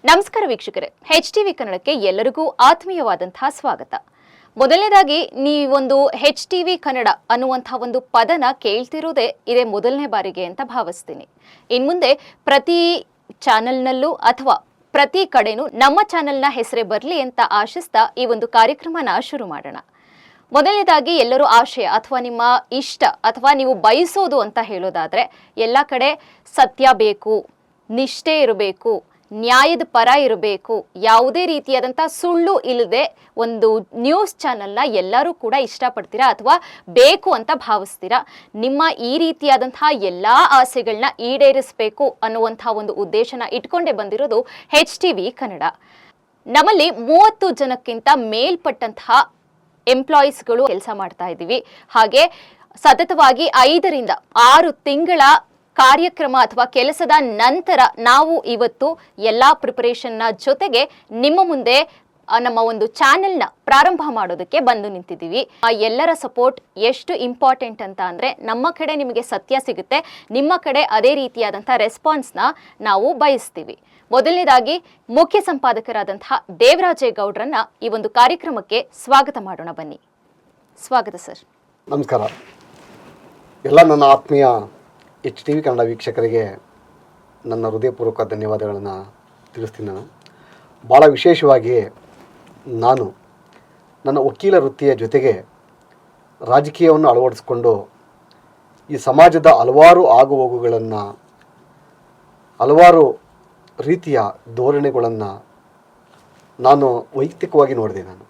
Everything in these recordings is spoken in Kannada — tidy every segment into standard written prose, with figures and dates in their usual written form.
ನಮಸ್ಕಾರ ವೀಕ್ಷಕರೇ, HTV ಕನ್ನಡಕ್ಕೆ ಎಲ್ಲರಿಗೂ ಆತ್ಮೀಯವಾದಂತಹ ಸ್ವಾಗತ. ಮೊದಲನೇದಾಗಿ ನೀವೊಂದು HTV ಕನ್ನಡ ಅನ್ನುವಂತಹ ಒಂದು ಪದನ ಕೇಳ್ತಿರೋದೇ ಇದೇ ಮೊದಲನೇ ಬಾರಿಗೆ ಅಂತ ಭಾವಿಸ್ತೀನಿ. ಇನ್ಮುಂದೆ ಪ್ರತಿ ಚಾನೆಲ್ನಲ್ಲೂ ಅಥವಾ ಪ್ರತಿ ಕಡೆನೂ ನಮ್ಮ ಚಾನೆಲ್ನ ಹೆಸರೇ ಬರಲಿ ಅಂತ ಆಶಿಸ್ತಾ ಈ ಒಂದು ಕಾರ್ಯಕ್ರಮನ ಶುರು ಮಾಡೋಣ. ಮೊದಲನೇದಾಗಿ ಎಲ್ಲರೂ ಆಶಯ ಅಥವಾ ನಿಮ್ಮ ಇಷ್ಟ ಅಥವಾ ನೀವು ಬಯಸೋದು ಅಂತ ಹೇಳೋದಾದ್ರೆ ಎಲ್ಲ ಕಡೆ ಸತ್ಯ ಬೇಕು, ನಿಷ್ಠೆ ಇರಬೇಕು, ನ್ಯಾಯದ ಪರ ಇರಬೇಕು, ಯಾವುದೇ ರೀತಿಯಾದಂಥ ಸುಳ್ಳು ಇಲ್ಲದೆ ಒಂದು ನ್ಯೂಸ್ ಚಾನೆಲ್ನ ಎಲ್ಲರೂ ಕೂಡ ಇಷ್ಟಪಡ್ತೀರಾ ಅಥವಾ ಬೇಕು ಅಂತ ಭಾವಿಸ್ತೀರಾ. ನಿಮ್ಮ ಈ ರೀತಿಯಾದಂತಹ ಎಲ್ಲ ಆಸೆಗಳನ್ನ ಈಡೇರಿಸಬೇಕು ಅನ್ನುವಂಥ ಒಂದು ಉದ್ದೇಶನ ಇಟ್ಕೊಂಡೇ ಬಂದಿರೋದು HTV ಕನ್ನಡ. ನಮ್ಮಲ್ಲಿ 30 ಜನಕ್ಕಿಂತ ಮೇಲ್ಪಟ್ಟಂತಹ ಎಂಪ್ಲಾಯೀಸ್ಗಳು ಕೆಲಸ ಮಾಡ್ತಾ ಇದ್ದೀವಿ. ಹಾಗೆ ಸತತವಾಗಿ 5 ರಿಂದ 6 ತಿಂಗಳ ಕಾರ್ಯಕ್ರಮ ಅಥವಾ ಕೆಲಸದ ನಂತರ ನಾವು ಇವತ್ತು ಎಲ್ಲ ಪ್ರಿಪರೇಷನ್ನ ಜೊತೆಗೆ ನಿಮ್ಮ ಮುಂದೆ ನಮ್ಮ ಒಂದು ಚಾನೆಲ್ನ ಪ್ರಾರಂಭ ಮಾಡೋದಕ್ಕೆ ಬಂದು ನಿಂತಿದ್ದೀವಿ. ಆ ಎಲ್ಲರ ಸಪೋರ್ಟ್ ಎಷ್ಟು ಇಂಪಾರ್ಟೆಂಟ್ ಅಂತ ಅಂದರೆ, ನಮ್ಮ ಕಡೆ ನಿಮಗೆ ಸತ್ಯ ಸಿಗುತ್ತೆ, ನಿಮ್ಮ ಕಡೆ ಅದೇ ರೀತಿಯಾದಂಥ ರೆಸ್ಪಾನ್ಸ್ನ ನಾವು ಬಯಸ್ತೀವಿ. ಮೊದಲನೇದಾಗಿ ಮುಖ್ಯ ಸಂಪಾದಕರಾದಂತಹ ದೇವರಾಜೇಗೌಡರನ್ನ ಈ ಒಂದು ಕಾರ್ಯಕ್ರಮಕ್ಕೆ ಸ್ವಾಗತ ಮಾಡೋಣ. ಬನ್ನಿ. ಸ್ವಾಗತ ಸರ್. ನಮಸ್ಕಾರ. ಎಲ್ಲ ನನ್ನ ಆತ್ಮೀಯ HTV ಕನ್ನಡ ವೀಕ್ಷಕರಿಗೆ ನನ್ನ ಹೃದಯಪೂರ್ವಕ ಧನ್ಯವಾದಗಳನ್ನು ತಿಳಿಸ್ತೀನಿ. ನಾನು ಭಾಳ ವಿಶೇಷವಾಗಿ ನಾನು ನನ್ನ ವಕೀಲ ವೃತ್ತಿಯ ಜೊತೆಗೆ ರಾಜಕೀಯವನ್ನು ಅಳವಡಿಸ್ಕೊಂಡು ಈ ಸಮಾಜದ ಹಲವಾರು ಆಗುಹೋಗುಗಳನ್ನು, ಹಲವಾರು ರೀತಿಯ ಧೋರಣೆಗಳನ್ನು ನಾನು ವೈಯಕ್ತಿಕವಾಗಿ ನೋಡಿದೆ. ನಾನು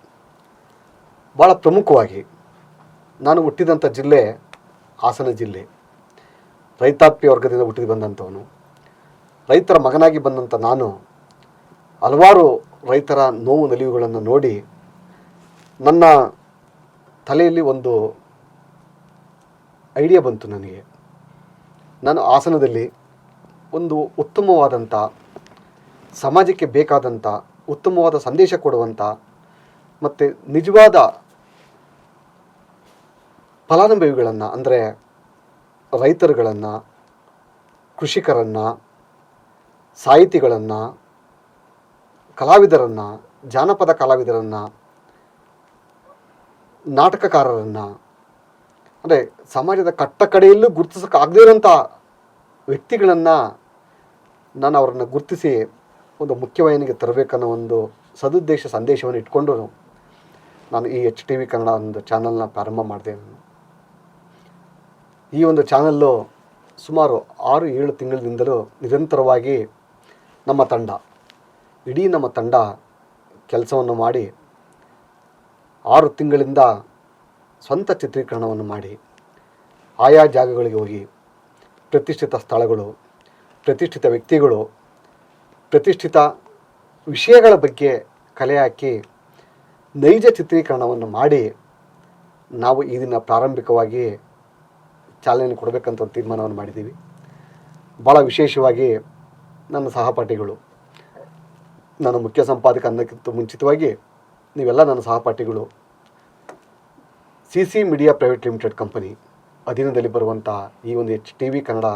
ಭಾಳ ಪ್ರಮುಖವಾಗಿ ನಾನು ಹುಟ್ಟಿದಂಥ ಜಿಲ್ಲೆ ಹಾಸನ ಜಿಲ್ಲೆ. ರೈತಾಪಿ ವರ್ಗದಿಂದ ಹುಟ್ಟಿದು ಬಂದಂಥವನು, ರೈತರ ಮಗನಾಗಿ ಬಂದಂಥ ನಾನು ಹಲವಾರು ರೈತರ ನೋವು ನಲಿವುಗಳನ್ನು ನೋಡಿ ನನ್ನ ತಲೆಯಲ್ಲಿ ಒಂದು ಐಡಿಯಾ ಬಂತು ನನಗೆ. ನಾನು ಹಾಸನದಲ್ಲಿ ಒಂದು ಉತ್ತಮವಾದಂಥ ಸಮಾಜಕ್ಕೆ ಬೇಕಾದಂಥ ಉತ್ತಮವಾದ ಸಂದೇಶ ಕೊಡುವಂಥ ಮತ್ತು ನಿಜವಾದ ಫಲಾನುಭವಿಗಳನ್ನು ಅಂದರೆ ರೈತರುಗಳನ್ನು, ಕೃಷಿಕರನ್ನು, ಸಾಹಿತಿಗಳನ್ನು, ಕಲಾವಿದರನ್ನು, ಜಾನಪದ ಕಲಾವಿದರನ್ನು, ನಾಟಕಕಾರರನ್ನು, ಅಂದರೆ ಸಮಾಜದ ಕಟ್ಟಕಡೆಯಲ್ಲೂ ಗುರುತಿಸೋಕ್ಕಾಗದೇ ಇರೋಂಥ ವ್ಯಕ್ತಿಗಳನ್ನು ನಾನು ಅವರನ್ನು ಗುರುತಿಸಿ ಒಂದು ಮುಖ್ಯವಾಹಿನಿಗೆ ತರಬೇಕನ್ನೋ ಒಂದು ಸದುದ್ದೇಶ ಸಂದೇಶವನ್ನು ಇಟ್ಕೊಂಡು ನಾನು ಈ HTV ಕನ್ನಡ ಒಂದು ಚಾನಲ್ನ ಪ್ರಾರಂಭ ಮಾಡಿದೆ. ಈ ಒಂದು ಚಾನಲ್ಲು ಸುಮಾರು 6-7 ತಿಂಗಳಿನಿಂದಲೂ ನಿರಂತರವಾಗಿ ಇಡೀ ನಮ್ಮ ತಂಡ ಕೆಲಸವನ್ನು ಮಾಡಿ 6 ತಿಂಗಳಿಂದ ಸ್ವಂತ ಚಿತ್ರೀಕರಣವನ್ನು ಮಾಡಿ ಆಯಾ ಜಾಗಗಳಿಗೆ ಹೋಗಿ ಪ್ರತಿಷ್ಠಿತ ಸ್ಥಳಗಳು, ಪ್ರತಿಷ್ಠಿತ ವ್ಯಕ್ತಿಗಳು, ಪ್ರತಿಷ್ಠಿತ ವಿಷಯಗಳ ಬಗ್ಗೆ ಕಲೆ ಹಾಕಿ ನೈಜ ಚಿತ್ರೀಕರಣವನ್ನು ಮಾಡಿ ನಾವು ಈ ದಿನ ಪ್ರಾರಂಭಿಕವಾಗಿ ಚಾಲನೆ ಕೊಡಬೇಕಂತ ಒಂದು ತೀರ್ಮಾನವನ್ನು ಮಾಡಿದ್ದೀವಿ. ಭಾಳ ವಿಶೇಷವಾಗಿ ನನ್ನ ಸಹಪಾಠಿಗಳು, ನನ್ನ ಮುಖ್ಯ ಸಂಪಾದಕ ಅನ್ನೋಕ್ಕಿಂತ ಮುಂಚಿತವಾಗಿ ನೀವೆಲ್ಲ ನನ್ನ ಸಹಪಾಠಿಗಳು, CC media private limited company ಅಧೀನದಲ್ಲಿ ಬರುವಂಥ ಈ ಒಂದು HTV ಕನ್ನಡ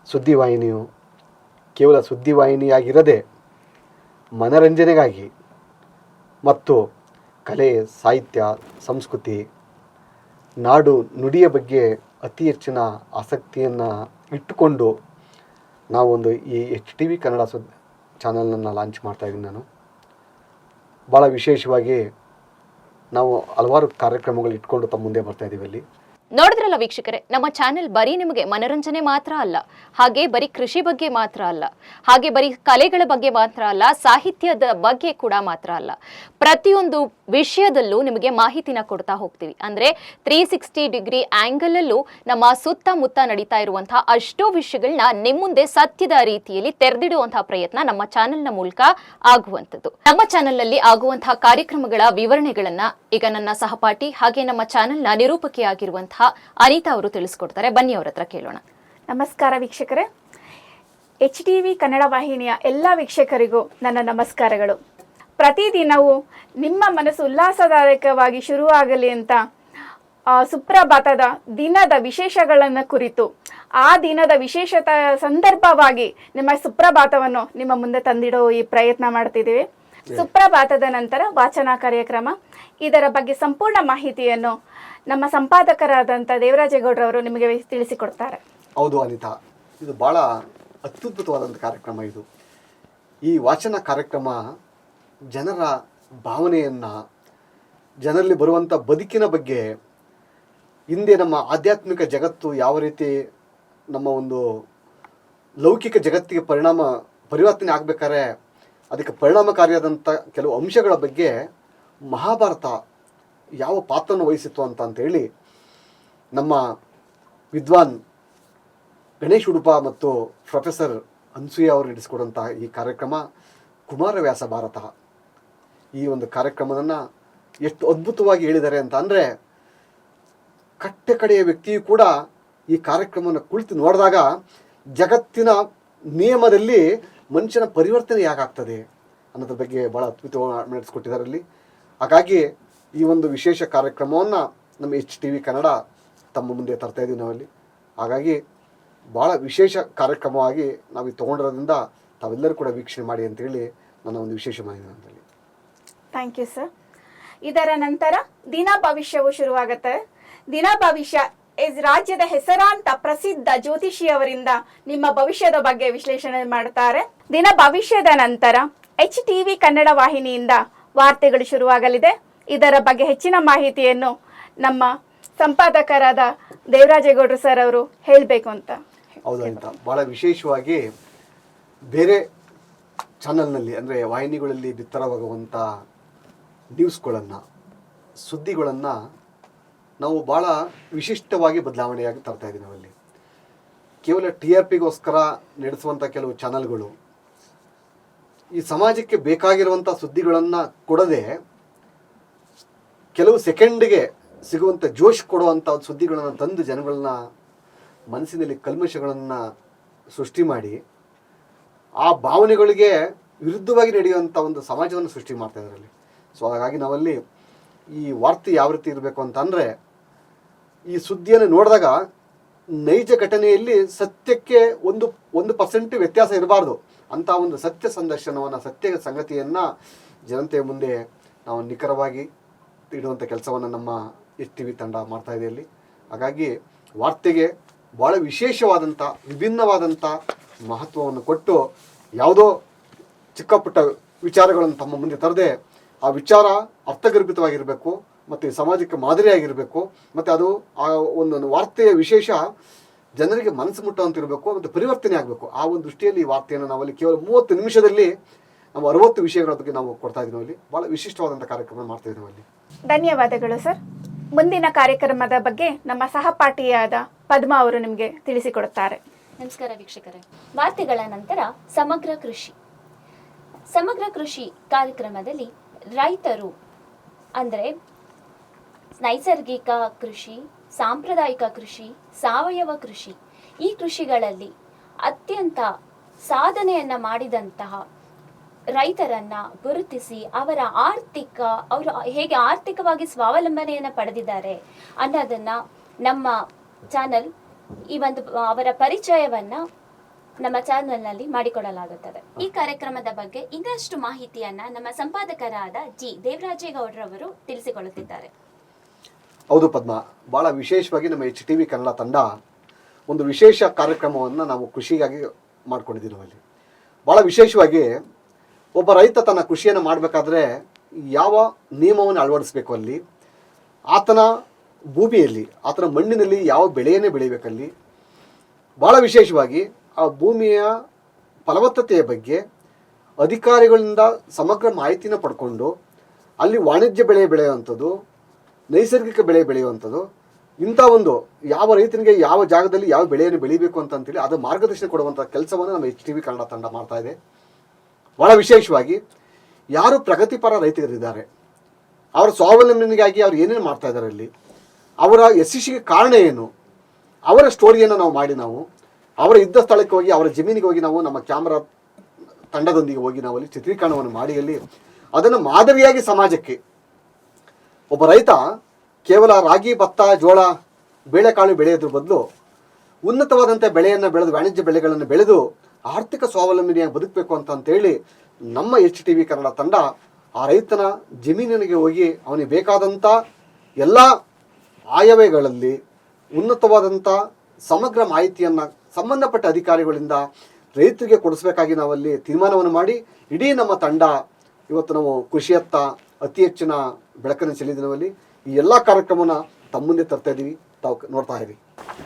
ಸುದ್ದಿವಾಹಿನಿಯು ಕೇವಲ ಸುದ್ದಿವಾಹಿನಿಯಾಗಿರದೆ ಮನರಂಜನೆಗಾಗಿ ಮತ್ತು ಕಲೆ, ಸಾಹಿತ್ಯ, ಸಂಸ್ಕೃತಿ, ನಾಡು ನುಡಿಯ ಬಗ್ಗೆ ಅತಿ ಹೆಚ್ಚಿನ ಆಸಕ್ತಿಯನ್ನು ಇಟ್ಟುಕೊಂಡು ನಾವೊಂದು ಈ HTV ಕನ್ನಡ ಚಾನಲನ್ನು ಲಾಂಚ್ ಮಾಡ್ತಾಯಿದ್ದೀನಿ. ನಾನು ಭಾಳ ವಿಶೇಷವಾಗಿ ನಾವು ಹಲವಾರು ಕಾರ್ಯಕ್ರಮಗಳು ಇಟ್ಕೊಂಡು ತಮ್ಮ ಮುಂದೆ ಬರ್ತಾಯಿದ್ದೀವಿ. ಅಲ್ಲಿ ನೋಡಿದ್ರಲ್ಲ ವೀಕ್ಷಕರೇ, ನಮ್ಮ ಚಾನೆಲ್ ಬರೀ ನಿಮಗೆ ಮನರಂಜನೆ ಮಾತ್ರ ಅಲ್ಲ, ಹಾಗೆ ಬರೀ ಕೃಷಿ ಬಗ್ಗೆ ಮಾತ್ರ ಅಲ್ಲ, ಹಾಗೆ ಬರೀ ಕಲೆಗಳ ಬಗ್ಗೆ ಮಾತ್ರ ಅಲ್ಲ, ಸಾಹಿತ್ಯದ ಬಗ್ಗೆ ಕೂಡ ಮಾತ್ರ ಅಲ್ಲ, ಪ್ರತಿಯೊಂದು ವಿಷಯದಲ್ಲೂ ನಿಮಗೆ ಮಾಹಿತಿನ ಕೊಡ್ತಾ ಹೋಗ್ತೀವಿ. ಅಂದರೆ 360 ಡಿಗ್ರಿ ಆ್ಯಂಗಲಲ್ಲೂ ನಮ್ಮ ಸುತ್ತಮುತ್ತ ನಡೀತಾ ಇರುವಂತಹ ಅಷ್ಟೋ ವಿಷಯಗಳನ್ನ ನಿಮ್ಮ ಮುಂದೆ ಸತ್ಯದ ರೀತಿಯಲ್ಲಿ ತೆರೆದಿಡುವಂತಹ ಪ್ರಯತ್ನ ನಮ್ಮ ಚಾನೆಲ್ನ ಮೂಲಕ ಆಗುವಂಥದ್ದು. ನಮ್ಮ ಚಾನೆಲ್ನಲ್ಲಿ ಆಗುವಂತಹ ಕಾರ್ಯಕ್ರಮಗಳ ವಿವರಣೆಗಳನ್ನ ಈಗ ನನ್ನ ಸಹಪಾಠಿ ಹಾಗೆ ನಮ್ಮ ಚಾನೆಲ್ನ ನಿರೂಪಕಿಯಾಗಿರುವಂತಹ ಅನಿತಾ ಅವರು ತಿಳಿಸ್ಕೊಡ್ತಾರೆ. ಬನ್ನಿ ಅವರ ಹತ್ರ ಕೇಳೋಣ. ನಮಸ್ಕಾರ ವೀಕ್ಷಕರೇ. HTV ಕನ್ನಡ ವಾಹಿನಿಯ ಎಲ್ಲ ವೀಕ್ಷಕರಿಗೂ ನನ್ನ ನಮಸ್ಕಾರಗಳು. ಪ್ರತಿದಿನವೂ ನಿಮ್ಮ ಮನಸ್ಸು ಉಲ್ಲಾಸದಾಯಕವಾಗಿ ಶುರುವಾಗಲಿ ಅಂತ ಸುಪ್ರಭಾತದ ದಿನದ ವಿಶೇಷಗಳನ್ನು ಕುರಿತು ಆ ದಿನದ ವಿಶೇಷತೆ ಸಂದರ್ಭವಾಗಿ ನಿಮ್ಮ ಸುಪ್ರಭಾತವನ್ನು ನಿಮ್ಮ ಮುಂದೆ ತಂದಿಡೋ ಈ ಪ್ರಯತ್ನ ಮಾಡ್ತಿದ್ದೀವಿ. ಸುಪ್ರಭಾತದ ನಂತರ ವಾಚನ ಕಾರ್ಯಕ್ರಮ. ಇದರ ಬಗ್ಗೆ ಸಂಪೂರ್ಣ ಮಾಹಿತಿಯನ್ನು ನಮ್ಮ ಸಂಪಾದಕರಾದಂಥ ದೇವರಾಜೇಗೌಡರವರು ನಿಮಗೆ ತಿಳಿಸಿಕೊಡ್ತಾರೆ. ಹೌದು ಅನಿತಾ, ಇದು ಭಾಳ ಅತ್ಯದ್ಭುತವಾದಂಥ ಕಾರ್ಯಕ್ರಮ. ಇದು ಈ ವಾಚನ ಕಾರ್ಯಕ್ರಮ ಜನರ ಭಾವನೆಯನ್ನು, ಜನರಲ್ಲಿ ಬರುವಂಥ ಬದುಕಿನ ಬಗ್ಗೆ, ಹಿಂದೆ ನಮ್ಮ ಆಧ್ಯಾತ್ಮಿಕ ಜಗತ್ತು ಯಾವ ರೀತಿ ನಮ್ಮ ಒಂದು ಲೌಕಿಕ ಜಗತ್ತಿಗೆ ಪರಿವರ್ತನೆ ಆಗಬೇಕಾದ್ರೆ ಅದಕ್ಕೆ ಪರಿಣಾಮಕಾರಿಯಾದಂಥ ಕೆಲವು ಅಂಶಗಳ ಬಗ್ಗೆ ಮಹಾಭಾರತ ಯಾವ ಪಾತ್ರವನ್ನು ವಹಿಸಿತ್ತು ಅಂತೇಳಿ ನಮ್ಮ ವಿದ್ವಾನ್ ಗಣೇಶ್ ಉಡುಪ ಮತ್ತು ಪ್ರೊಫೆಸರ್ ಅನ್ಸೂಯ ಅವರು ನಡೆಸಿಕೊಡುವಂಥ ಈ ಕಾರ್ಯಕ್ರಮ ಕುಮಾರವ್ಯಾಸ ಭಾರತ. ಈ ಒಂದು ಕಾರ್ಯಕ್ರಮವನ್ನು ಎಷ್ಟು ಅದ್ಭುತವಾಗಿ ಹೇಳಿದ್ದಾರೆ ಅಂತ ಅಂದರೆ, ಕಟ್ಟೆ ಕಡೆಯ ವ್ಯಕ್ತಿಯು ಕೂಡ ಈ ಕಾರ್ಯಕ್ರಮವನ್ನು ಕುಳಿತು ನೋಡಿದಾಗ ಜಗತ್ತಿನ ನಿಯಮದಲ್ಲಿ ಮನುಷ್ಯನ ಪರಿವರ್ತನೆ ಯಾಕಾಗ್ತದೆ ಅನ್ನೋದ್ರ ಬಗ್ಗೆ ಭಾಳ ಅದ್ಭುತವಾಗಿ ನಡೆಸ್ಕೊಟ್ಟಿದ್ದಾರೆ ಅಲ್ಲಿ. ಹಾಗಾಗಿ ಈ ಒಂದು ವಿಶೇಷ ಕಾರ್ಯಕ್ರಮವನ್ನು ನಮ್ಮ HTV ಕನ್ನಡ ತಮ್ಮ ಮುಂದೆ ತರ್ತಾ ಇದ್ದೀವಿ ನಾವಲ್ಲಿ. ಹಾಗಾಗಿ ಭಾಳ ವಿಶೇಷ ಕಾರ್ಯಕ್ರಮವಾಗಿ ನಾವು ತೊಗೊಂಡಿರೋದ್ರಿಂದ ತಾವೆಲ್ಲರೂ ಕೂಡ ವೀಕ್ಷಣೆ ಮಾಡಿ ಅಂತೇಳಿ ನನ್ನ ಒಂದು ವಿಶೇಷ ಮಾಹಿತಿ ಅಂತೇಳಿ. Thank you sir. ಇದರ ನಂತರ ದಿನ ಭವಿಷ್ಯವು ಶುರುವಾಗುತ್ತೆ. ದಿನ ಭವಿಷ್ಯ ರಾಜ್ಯದ ಹೆಸರಾಂತ ಪ್ರಸಿದ್ಧ ಜ್ಯೋತಿಷಿಯವರಿಂದ ನಿಮ್ಮ ಭವಿಷ್ಯದ ಬಗ್ಗೆ ವಿಶ್ಲೇಷಣೆ ಮಾಡ್ತಾರೆ. ದಿನ ಭವಿಷ್ಯದ ನಂತರ HTV ಕನ್ನಡ ವಾಹಿನಿಯಿಂದ ವಾರ್ತೆಗಳು ಶುರುವಾಗಲಿದೆ. ಇದರ ಬಗ್ಗೆ ಹೆಚ್ಚಿನ ಮಾಹಿತಿಯನ್ನು ನಮ್ಮ ಸಂಪಾದಕರಾದ ದೇವರಾಜೇಗೌಡರು ಸರ್ ಅವರು ಹೇಳಬೇಕು ಅಂತ. ಹೌದು ಅಂತ ಭಾಳ ವಿಶೇಷವಾಗಿ ಬೇರೆ ಚಾನಲ್ನಲ್ಲಿ ಅಂದರೆ ವಾಹಿನಿಗಳಲ್ಲಿ ಬಿತ್ತರವಾಗುವಂಥ ನ್ಯೂಸ್ಗಳನ್ನು, ಸುದ್ದಿಗಳನ್ನು ನಾವು ಭಾಳ ವಿಶಿಷ್ಟವಾಗಿ ಬದಲಾವಣೆಯಾಗಿ ತರ್ತಾ ಇದ್ದೀವಿ ನಾವಲ್ಲಿ. ಕೇವಲ TRPಗೋಸ್ಕರ ನಡೆಸುವಂಥ ಕೆಲವು ಚಾನಲ್ಗಳು ಈ ಸಮಾಜಕ್ಕೆ ಬೇಕಾಗಿರುವಂಥ ಸುದ್ದಿಗಳನ್ನು ಕೊಡದೆ ಕೆಲವು ಸೆಕೆಂಡ್ಗೆ ಸಿಗುವಂಥ ಜೋಶ್ ಕೊಡುವಂಥ ಸುದ್ದಿಗಳನ್ನು ತಂದು ಜನಗಳನ್ನ ಮನಸ್ಸಿನಲ್ಲಿ ಕಲ್ಮಶಗಳನ್ನು ಸೃಷ್ಟಿ ಮಾಡಿ ಆ ಭಾವನೆಗಳಿಗೆ ವಿರುದ್ಧವಾಗಿ ನಡೆಯುವಂಥ ಒಂದು ಸಮಾಜವನ್ನು ಸೃಷ್ಟಿ ಮಾಡ್ತಾ ಇದ್ರಲ್ಲಿ. ಸೊ ಹಾಗಾಗಿ ನಾವಲ್ಲಿ ಈ ವಾರ್ತೆ ಯಾವ ರೀತಿ ಇರಬೇಕು ಅಂತಂದರೆ, ಈ ಸುದ್ದಿಯನ್ನು ನೋಡಿದಾಗ ನೈಜ ಘಟನೆಯಲ್ಲಿ ಸತ್ಯಕ್ಕೆ 1% ವ್ಯತ್ಯಾಸ ಇರಬಾರ್ದು ಅಂತ ಒಂದು ಸತ್ಯ ಸಂದರ್ಶನವನ್ನು, ಸತ್ಯ ಸಂಗತಿಯನ್ನು ಜನತೆಯ ಮುಂದೆ ನಾವು ನಿಖರವಾಗಿ ಇಡುವಂಥ ಕೆಲಸವನ್ನು ನಮ್ಮ HTV ತಂಡ ಮಾಡ್ತಾ ಇದೆ ಅಲ್ಲಿ. ಹಾಗಾಗಿ ವಾರ್ತೆಗೆ ಭಾಳ ವಿಶೇಷವಾದಂಥ, ವಿಭಿನ್ನವಾದಂಥ ಮಹತ್ವವನ್ನು ಕೊಟ್ಟು ಯಾವುದೋ ಚಿಕ್ಕ ಪುಟ್ಟ ವಿಚಾರಗಳನ್ನು ತಮ್ಮ ಮುಂದೆ ತರದೆ ಆ ವಿಚಾರ ಅರ್ಥಗರ್ಭಿತವಾಗಿರಬೇಕು ಮತ್ತು ಸಮಾಜಕ್ಕೆ ಮಾದರಿಯಾಗಿರಬೇಕು ಮತ್ತು ಅದು ಆ ಒಂದು ವಾರ್ತೆಯ ವಿಶೇಷ ಜನರಿಗೆ ಮನಸ್ಸು ಮುಟ್ಟುವಂತಿರಬೇಕು ಮತ್ತು ಪರಿವರ್ತನೆ ಆಗಬೇಕು. ಆ ಒಂದು ದೃಷ್ಟಿಯಲ್ಲಿ ಈ ವಾರ್ತೆಯನ್ನು ನಾವಲ್ಲಿ ಕೇವಲ 30 ನಿಮಿಷದಲ್ಲಿ ನಾವು 60 ವಿಷಯಗಳ ಬಗ್ಗೆ ನಾವು ಕೊಡ್ತಾ ಇದ್ದೀವಿ ಅಲ್ಲಿ. ಭಾಳ ವಿಶಿಷ್ಟವಾದಂಥ ಕಾರ್ಯಕ್ರಮ ಮಾಡ್ತಾ ಇದ್ದೀವಿ ಅಲ್ಲಿ. ಧನ್ಯವಾದಗಳು ಸರ್. ಮುಂದಿನ ಕಾರ್ಯಕ್ರಮದ ಬಗ್ಗೆ ನಮ್ಮ ಸಹಪಾಠಿಯಾದ ಪದ್ಮ ಅವರು ನಿಮಗೆ ತಿಳಿಸಿಕೊಡುತ್ತಾರೆ. ನಮಸ್ಕಾರ ವೀಕ್ಷಕರೇ. ವಾರ್ತೆಗಳ ನಂತರ ಸಮಗ್ರ ಕೃಷಿ. ಸಮಗ್ರ ಕೃಷಿ ಕಾರ್ಯಕ್ರಮದಲ್ಲಿ ರೈತರು ಅಂದರೆ ನೈಸರ್ಗಿಕ ಕೃಷಿ, ಸಾಂಪ್ರದಾಯಿಕ ಕೃಷಿ, ಸಾವಯವ ಕೃಷಿ, ಈ ಕೃಷಿಗಳಲ್ಲಿ ಅತ್ಯಂತ ಸಾಧನೆಯನ್ನು ಮಾಡಿದಂತಹ ರೈತರನ್ನ ಗುರುತಿಸಿ ಅವರು ಹೇಗೆ ಆರ್ಥಿಕವಾಗಿ ಸ್ವಾವಲಂಬನೆಯನ್ನು ಪಡೆದಿದ್ದಾರೆ ಅನ್ನೋದನ್ನ ನಮ್ಮ ಚಾನಲ್ ಈ ಒಂದು ಅವರ ಪರಿಚಯವನ್ನ ನಮ್ಮ ಚಾನಲ್ನಲ್ಲಿ ಮಾಡಿಕೊಡಲಾಗುತ್ತದೆ. ಈ ಕಾರ್ಯಕ್ರಮದ ಬಗ್ಗೆ ಇನ್ನಷ್ಟು ಮಾಹಿತಿಯನ್ನ ನಮ್ಮ ಸಂಪಾದಕರಾದ ದೇವರಾಜೇಗೌಡರವರು ತಿಳಿಸಿಕೊಳ್ಳುತ್ತಿದ್ದಾರೆ. ಹೌದು ಪದ್ಮ, ಭಾಳ ವಿಶೇಷವಾಗಿ ನಮ್ಮ HTV ಕನ್ನಡ ತಂಡ ಒಂದು ವಿಶೇಷ ಕಾರ್ಯಕ್ರಮವನ್ನು ನಾವು ಕೃಷಿಗಾಗಿ ಮಾಡ್ಕೊಂಡಿದ್ದೀವಿ ನಾವಲ್ಲಿ. ಭಾಳ ವಿಶೇಷವಾಗಿ ಒಬ್ಬ ರೈತ ತನ್ನ ಕೃಷಿಯನ್ನು ಮಾಡಬೇಕಾದ್ರೆ ಯಾವ ನಿಯಮವನ್ನು ಅಳವಡಿಸಬೇಕು ಅಲ್ಲಿ, ಆತನ ಭೂಮಿಯಲ್ಲಿ, ಆತನ ಮಣ್ಣಿನಲ್ಲಿ ಯಾವ ಬೆಳೆಯನ್ನೇ ಬೆಳಿಬೇಕಲ್ಲಿ, ಭಾಳ ವಿಶೇಷವಾಗಿ ಆ ಭೂಮಿಯ ಫಲವತ್ತತೆಯ ಬಗ್ಗೆ ಅಧಿಕಾರಿಗಳಿಂದ ಸಮಗ್ರ ಮಾಹಿತಿನ ಪಡ್ಕೊಂಡು ಅಲ್ಲಿ ವಾಣಿಜ್ಯ ಬೆಳೆ ಬೆಳೆಯುವಂಥದ್ದು, ನೈಸರ್ಗಿಕ ಬೆಳೆ ಬೆಳೆಯುವಂಥದ್ದು, ಇಂಥ ಒಂದು ಯಾವ ರೈತನಿಗೆ ಯಾವ ಜಾಗದಲ್ಲಿ ಯಾವ ಬೆಳೆಯನ್ನು ಬೆಳಿಬೇಕು ಅಂತೇಳಿ ಅದು ಮಾರ್ಗದರ್ಶನ ಕೊಡುವಂಥ ಕೆಲಸವನ್ನು ನಮ್ಮ HTV ಕನ್ನಡ ತಂಡ ಮಾಡ್ತಾ ಇದೆ. ಭಾಳ ವಿಶೇಷವಾಗಿ ಯಾರು ಪ್ರಗತಿಪರ ರೈತರಿದ್ದಾರೆ, ಅವರ ಸ್ವಾವಲಂಬನೆಗಾಗಿ ಅವ್ರು ಏನೇನು ಮಾಡ್ತಾ ಇದ್ದಾರೆ ಅಲ್ಲಿ, ಅವರ ಯಶಸ್ಸಿಗೆ ಕಾರಣ ಏನು, ಅವರ ಸ್ಟೋರಿಯನ್ನು ನಾವು ಮಾಡಿ ನಾವು ಅವರ ಇದ್ದ ಸ್ಥಳಕ್ಕೆ ಹೋಗಿ ಅವರ ಜಮೀನಿಗೆ ಹೋಗಿ ನಾವು ನಮ್ಮ ಕ್ಯಾಮ್ರಾ ತಂಡದೊಂದಿಗೆ ಹೋಗಿ ನಾವು ಅಲ್ಲಿ ಚಿತ್ರೀಕರಣವನ್ನು ಮಾಡಿ ಅಲ್ಲಿ ಅದನ್ನು ಮಾದರಿಯಾಗಿ ಸಮಾಜಕ್ಕೆ ಒಬ್ಬ ರೈತ ಕೇವಲ ರಾಗಿ, ಭತ್ತ, ಜೋಳ, ಬೇಳೆಕಾಳು ಬೆಳೆಯೋದ್ರ ಬದಲು ಉನ್ನತವಾದಂಥ ಬೆಳೆಯನ್ನು ಬೆಳೆದು, ವಾಣಿಜ್ಯ ಬೆಳೆಗಳನ್ನು ಬೆಳೆದು ಆರ್ಥಿಕ ಸ್ವಾವಲಂಬನೆಯಾಗಿ ಬದುಕಬೇಕು ಅಂತೇಳಿ ನಮ್ಮ HTV ಕನ್ನಡ ತಂಡ ಆ ರೈತನ ಜಮೀನಿಗೆ ಹೋಗಿ ಅವನಿಗೆ ಬೇಕಾದಂಥ ಎಲ್ಲ ಆಯವ್ಯಯಗಳಲ್ಲಿ ಉನ್ನತವಾದಂಥ ಸಮಗ್ರ ಮಾಹಿತಿಯನ್ನು ಸಂಬಂಧಪಟ್ಟ ಅಧಿಕಾರಿಗಳಿಂದ ರೈತರಿಗೆ ಕೊಡಿಸ್ಬೇಕಾಗಿ ನಾವಲ್ಲಿ ತೀರ್ಮಾನವನ್ನು ಮಾಡಿ ಇಡೀ ನಮ್ಮ ತಂಡ ಇವತ್ತು ನಾವು ಕೃಷಿಯತ್ತ ಅತಿ ಹೆಚ್ಚಿನ ಬೆಳಕನ್ನು ಚೆಲ್ಲಿದಿನವಲ್ಲಿ ಈ ಎಲ್ಲ ಕಾರ್ಯಕ್ರಮನ ತಮ್ಮ ಮುಂದೆ ತರ್ತಾ ಇದ್ದೀವಿ. ತಾವು ನೋಡ್ತಾ ಇರಿ.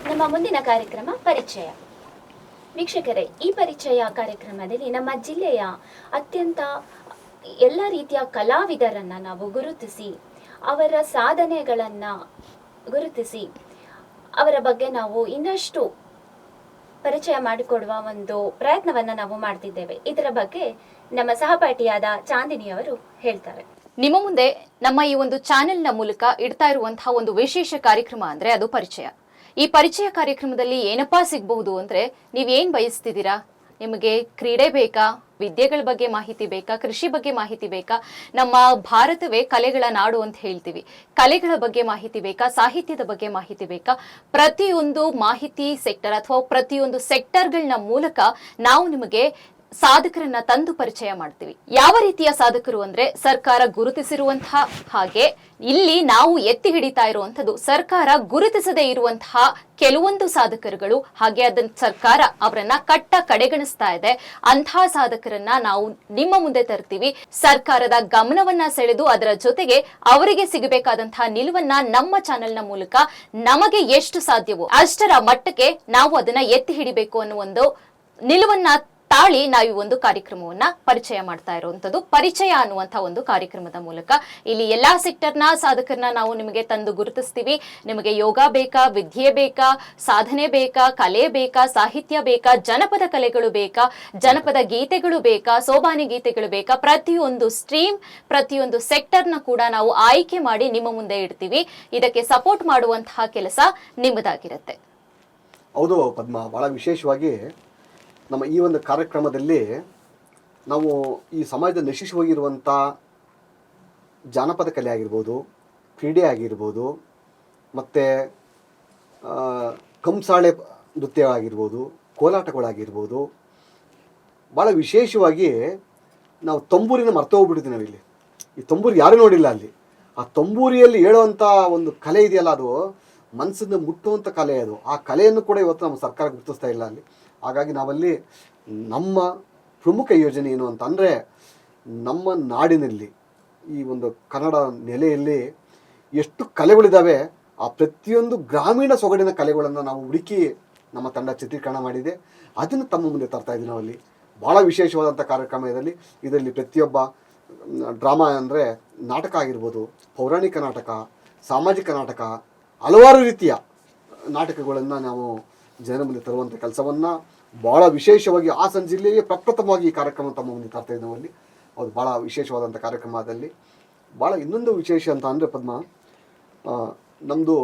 ನಮ್ಮ ಮುಂದಿನ ಕಾರ್ಯಕ್ರಮ ಪರಿಚಯ. ವೀಕ್ಷಕರೇ, ಈ ಪರಿಚಯ ಕಾರ್ಯಕ್ರಮದಲ್ಲಿ ನಮ್ಮ ಜಿಲ್ಲೆಯ ಅತ್ಯಂತ ಎಲ್ಲ ರೀತಿಯ ಕಲಾವಿದರನ್ನು ನಾವು ಗುರುತಿಸಿ, ಅವರ ಸಾಧನೆಗಳನ್ನು ಗುರುತಿಸಿ, ಅವರ ಬಗ್ಗೆ ನಾವು ಇನ್ನಷ್ಟು ಪರಿಚಯ ಮಾಡಿಕೊಡುವ ಒಂದು ಪ್ರಯತ್ನವನ್ನು ನಾವು ಮಾಡ್ತಿದ್ದೇವೆ. ಇದರ ಬಗ್ಗೆ ನಮ್ಮ ಸಹಪಾಠಿಯಾದ ಚಾಂದಿನಿಯವರು ಹೇಳ್ತಾರೆ. ನಿಮ್ಮ ಮುಂದೆ ನಮ್ಮ ಈ ಒಂದು ಚಾನೆಲ್ನ ಮೂಲಕ ಇಡ್ತಾ ಇರುವಂತಹ ಒಂದು ವಿಶೇಷ ಕಾರ್ಯಕ್ರಮ ಅಂದ್ರೆ ಅದು ಪರಿಚಯ. ಈ ಪರಿಚಯ ಕಾರ್ಯಕ್ರಮದಲ್ಲಿ ಏನಪ್ಪಾ ಸಿಗಬಹುದು ಅಂದ್ರೆ, ನೀವೇನ್ ಬಯಸ್ತಿದ್ದೀರಾ? ನಿಮಗೆ ಕ್ರೀಡೆ ಬೇಕಾ? ವಿದ್ಯೆಗಳ ಬಗ್ಗೆ ಮಾಹಿತಿ ಬೇಕಾ? ಕೃಷಿ ಬಗ್ಗೆ ಮಾಹಿತಿ ಬೇಕಾ? ನಮ್ಮ ಭಾರತವೇ ಕಲೆಗಳ ನಾಡು ಅಂತ ಹೇಳ್ತೀವಿ. ಕಲೆಗಳ ಬಗ್ಗೆ ಮಾಹಿತಿ ಬೇಕಾ? ಸಾಹಿತ್ಯದ ಬಗ್ಗೆ ಮಾಹಿತಿ ಬೇಕಾ? ಪ್ರತಿಯೊಂದು ಮಾಹಿತಿ ಸೆಕ್ಟರ್ ಅಥವಾ ಪ್ರತಿಯೊಂದು ಸೆಕ್ಟರ್ಗಳನ್ನ ಮೂಲಕ ನಾವು ನಿಮಗೆ ಸಾಧಕರನ್ನ ತಂದು ಪರಿಚಯ ಮಾಡ್ತೀವಿ. ಯಾವ ರೀತಿಯ ಸಾಧಕರು ಅಂದ್ರೆ, ಸರ್ಕಾರ ಗುರುತಿಸಿರುವಂತಹ ಹಾಗೆ ಇಲ್ಲಿ ನಾವು ಎತ್ತಿ ಹಿಡಿತಾ ಇರುವಂತದ್ದು ಸರ್ಕಾರ ಗುರುತಿಸದೇ ಇರುವಂತಹ ಕೆಲವೊಂದು ಸಾಧಕರುಗಳು, ಹಾಗೆ ಅದನ್ನ ಸರ್ಕಾರ ಅವರನ್ನ ಕಡೆಗಣಿಸ್ತಾ ಇದೆ. ಅಂತಹ ಸಾಧಕರನ್ನ ನಾವು ನಿಮ್ಮ ಮುಂದೆ ತರ್ತೀವಿ. ಸರ್ಕಾರದ ಗಮನವನ್ನ ಸೆಳೆದು ಅದರ ಜೊತೆಗೆ ಅವರಿಗೆ ಸಿಗಬೇಕಾದಂತಹ ನಿಲುವನ್ನ ನಮ್ಮ ಚಾನೆಲ್ನ ಮೂಲಕ ನಮಗೆ ಎಷ್ಟು ಸಾಧ್ಯವೋ ಅಷ್ಟರ ಮಟ್ಟಕ್ಕೆ ನಾವು ಅದನ್ನ ಎತ್ತಿ ಹಿಡಿಬೇಕು ಅನ್ನೋ ಒಂದು ನಿಲುವನ್ನ ತಾಳಿ ನಾವು ಈ ಒಂದು ಕಾರ್ಯಕ್ರಮವನ್ನ ಪರಿಚಯ ಮಾಡ್ತಾ ಇರುವಂತದ್ದು. ಪರಿಚಯ ಅನ್ನುವಂಥ ಒಂದು ಕಾರ್ಯಕ್ರಮದ ಮೂಲಕ ಇಲ್ಲಿ ಎಲ್ಲಾ ಸೆಕ್ಟರ್ನ ಸಾಧಕರನ್ನ ನಾವು ನಿಮಗೆ ತಂದು ಗುರುತಿಸ್ತೀವಿ. ನಿಮಗೆ ಯೋಗ ಬೇಕಾ, ವಿದ್ಯೆ ಬೇಕಾ, ಸಾಧನೆ ಬೇಕಾ, ಕಲೆ ಬೇಕಾ, ಸಾಹಿತ್ಯ ಬೇಕಾ, ಜನಪದ ಕಲೆಗಳು ಬೇಕಾ, ಜನಪದ ಗೀತೆಗಳು ಬೇಕಾ, ಸೋಬಾನೆ ಗೀತೆಗಳು ಬೇಕಾ, ಪ್ರತಿಯೊಂದು ಸ್ಟ್ರೀಮ್, ಪ್ರತಿಯೊಂದು ಸೆಕ್ಟರ್ನ ಕೂಡ ನಾವು ಆಯ್ಕೆ ಮಾಡಿ ನಿಮ್ಮ ಮುಂದೆ ಇಡ್ತೀವಿ. ಇದಕ್ಕೆ ಸಪೋರ್ಟ್ ಮಾಡುವಂತಹ ಕೆಲಸ ನಿಮ್ಮದಾಗಿರುತ್ತೆ. ಹೌದು ಪದ್ಮ, ಬಹಳ ವಿಶೇಷವಾಗಿ ನಮ್ಮ ಈ ಒಂದು ಕಾರ್ಯಕ್ರಮದಲ್ಲಿ ನಾವು ಈ ಸಮಾಜದಲ್ಲಿ ನಶಿಸಿ ಹೋಗಿರುವಂಥ ಜಾನಪದ ಕಲೆ ಆಗಿರ್ಬೋದು, ಕ್ರೀಡೆ ಆಗಿರ್ಬೋದು, ಮತ್ತು ಕಂಸಾಳೆ ನೃತ್ಯ ಆಗಿರ್ಬೋದು, ಕೋಲಾಟಗಳಾಗಿರ್ಬೋದು, ಭಾಳ ವಿಶೇಷವಾಗಿ ನಾವು ತಂಬೂರಿನ ಮರ್ತು ಹೋಗ್ಬಿಟ್ಟಿದ್ವಿ ನಾವಿಲ್ಲಿ. ಈ ತಂಬೂರಿ ಯಾರೂ ನೋಡಿಲ್ಲ ಅಲ್ಲಿ. ಆ ತಂಬೂರಿಯಲ್ಲಿ ಹೇಳುವಂಥ ಒಂದು ಕಲೆ ಇದೆಯಲ್ಲ, ಅದು ಮನಸ್ಸನ್ನು ಮುಟ್ಟುವಂಥ ಕಲೆ. ಅದು ಆ ಕಲೆಯನ್ನು ಕೂಡ ಇವತ್ತು ನಮ್ಮ ಸರ್ಕಾರ ಗುರುತಿಸ್ತಾ ಇಲ್ಲ ಅಲ್ಲಿ. ಹಾಗಾಗಿ ನಾವಲ್ಲಿ ನಮ್ಮ ಪ್ರಮುಖ ಯೋಜನೆ ಏನು ಅಂತಂದರೆ, ನಮ್ಮ ನಾಡಿನಲ್ಲಿ ಈ ಒಂದು ಕನ್ನಡ ನೆಲೆಯಲ್ಲಿ ಎಷ್ಟು ಕಲೆಗಳಿದ್ದಾವೆ, ಆ ಪ್ರತಿಯೊಂದು ಗ್ರಾಮೀಣ ಸೊಗಡಿನ ಕಲೆಗಳನ್ನು ನಾವು ಹುಡುಕಿ ನಮ್ಮ ತಂಡ ಚಿತ್ರೀಕರಣ ಮಾಡಿದೆ. ಅದನ್ನು ತಮ್ಮ ಮುಂದೆ ತರ್ತಾ ಇದ್ದೀವಿ ನಾವಲ್ಲಿ. ಭಾಳ ವಿಶೇಷವಾದಂಥ ಕಾರ್ಯಕ್ರಮ ಇದರಲ್ಲಿ ಪ್ರತಿಯೊಬ್ಬ ಡ್ರಾಮಾ ಅಂದರೆ ನಾಟಕ ಆಗಿರ್ಬೋದು, ಪೌರಾಣಿಕ ನಾಟಕ, ಸಾಮಾಜಿಕ ನಾಟಕ, ಹಲವಾರು ರೀತಿಯ ನಾಟಕಗಳನ್ನು ನಾವು ಜನರ ಮುಂದೆ ತರುವಂಥ ಕೆಲಸವನ್ನು ಭಾಳ ವಿಶೇಷವಾಗಿ ಹಾಸನ ಜಿಲ್ಲೆಗೆ ಪ್ರಪ್ರಥಮವಾಗಿ ಈ ಕಾರ್ಯಕ್ರಮ ತಮ್ಮ ಮುಂದೆ ತರ್ತಾ ಇದ್ದೀವಿ. ಅದು ಭಾಳ ವಿಶೇಷವಾದಂಥ ಕಾರ್ಯಕ್ರಮದಲ್ಲಿ ಭಾಳ ಇನ್ನೊಂದು ವಿಶೇಷ ಅಂತ ಅಂದರೆ ಪದ್ಮ, ನಮ್ಮದು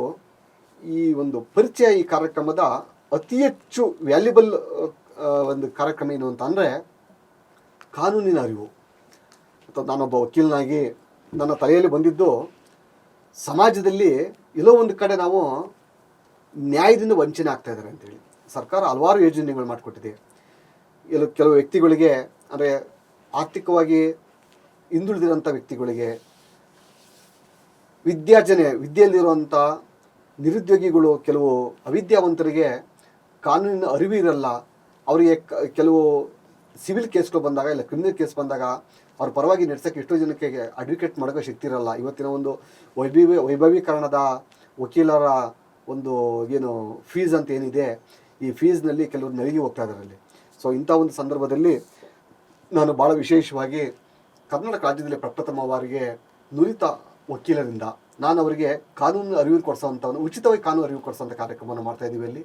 ಈ ಒಂದು ಪರಿಚಯ ಈ ಕಾರ್ಯಕ್ರಮದ ಅತಿ ಹೆಚ್ಚು ವ್ಯಾಲ್ಯುಬಲ್ ಒಂದು ಕಾರ್ಯಕ್ರಮ ಏನು ಅಂತ ಅಂದರೆ ಕಾನೂನಿನ ಅರಿವು. ಅಥವಾ ನಾನೊಬ್ಬ ವಕೀಲನಾಗಿ ನನ್ನ ತಲೆಯಲ್ಲಿ ಬಂದಿದ್ದು, ಸಮಾಜದಲ್ಲಿ ಎಲ್ಲೋ ಒಂದು ಕಡೆ ನಾವು ನ್ಯಾಯದಿಂದ ವಂಚನೆ ಆಗ್ತಾ ಇದ್ದಾರೆ ಅಂತೇಳಿ ಸರ್ಕಾರ ಹಲವಾರು ಯೋಜನೆಗಳು ಮಾಡಿಕೊಟ್ಟಿದೆ. ಕೆಲವು ವ್ಯಕ್ತಿಗಳಿಗೆ, ಅಂದರೆ ಆರ್ಥಿಕವಾಗಿ ಹಿಂದುಳಿದಿರೋಂಥ ವ್ಯಕ್ತಿಗಳಿಗೆ, ವಿದ್ಯೆಯಲ್ಲಿರುವಂಥ ನಿರುದ್ಯೋಗಿಗಳು, ಕೆಲವು ಅವಿದ್ಯಾವಂತರಿಗೆ ಕಾನೂನಿನ ಅರಿವು ಇರಲ್ಲ. ಅವರಿಗೆ ಕೆಲವು ಸಿವಿಲ್ ಕೇಸ್ಗಳು ಬಂದಾಗ, ಇಲ್ಲ ಕ್ರಿಮಿನಲ್ ಕೇಸ್ ಬಂದಾಗ ಅವ್ರ ಪರವಾಗಿ ನಡೆಸೋಕ್ಕೆ ಎಷ್ಟೋ ಜನಕ್ಕೆ ಅಡ್ವೊಕೇಟ್ ಮಾಡೋಕ್ಕೆ ಶಕ್ತಿ ಇರಲ್ಲ. ಇವತ್ತಿನ ಒಂದು ವೈಭವೀಕರಣದ ವಕೀಲರ ಒಂದು ಏನು ಫೀಸ್ ಅಂತ ಏನಿದೆ, ಈ ಫೀಸ್ನಲ್ಲಿ ಕೆಲವರು ನಲಿಗೆ ಹೋಗ್ತಾ ಇದ್ದಾರೆ ಅಲ್ಲಿ. ಸೊ ಇಂಥ ಒಂದು ಸಂದರ್ಭದಲ್ಲಿ ನಾನು ಭಾಳ ವಿಶೇಷವಾಗಿ ಕರ್ನಾಟಕ ರಾಜ್ಯದಲ್ಲಿ ಪ್ರಪ್ರಥಮವಾರಿಗೆ ನುರಿತ ವಕೀಲರಿಂದ ನಾನು ಅವರಿಗೆ ಕಾನೂನು ಅರಿವು ಕೊಡಿಸೋವಂಥವನ್ನು, ಉಚಿತವಾಗಿ ಕಾನೂನು ಅರಿವು ಕೊಡಿಸೋಂಥ ಕಾರ್ಯಕ್ರಮವನ್ನು ಮಾಡ್ತಾಯಿದ್ದೀವಿ ಅಲ್ಲಿ.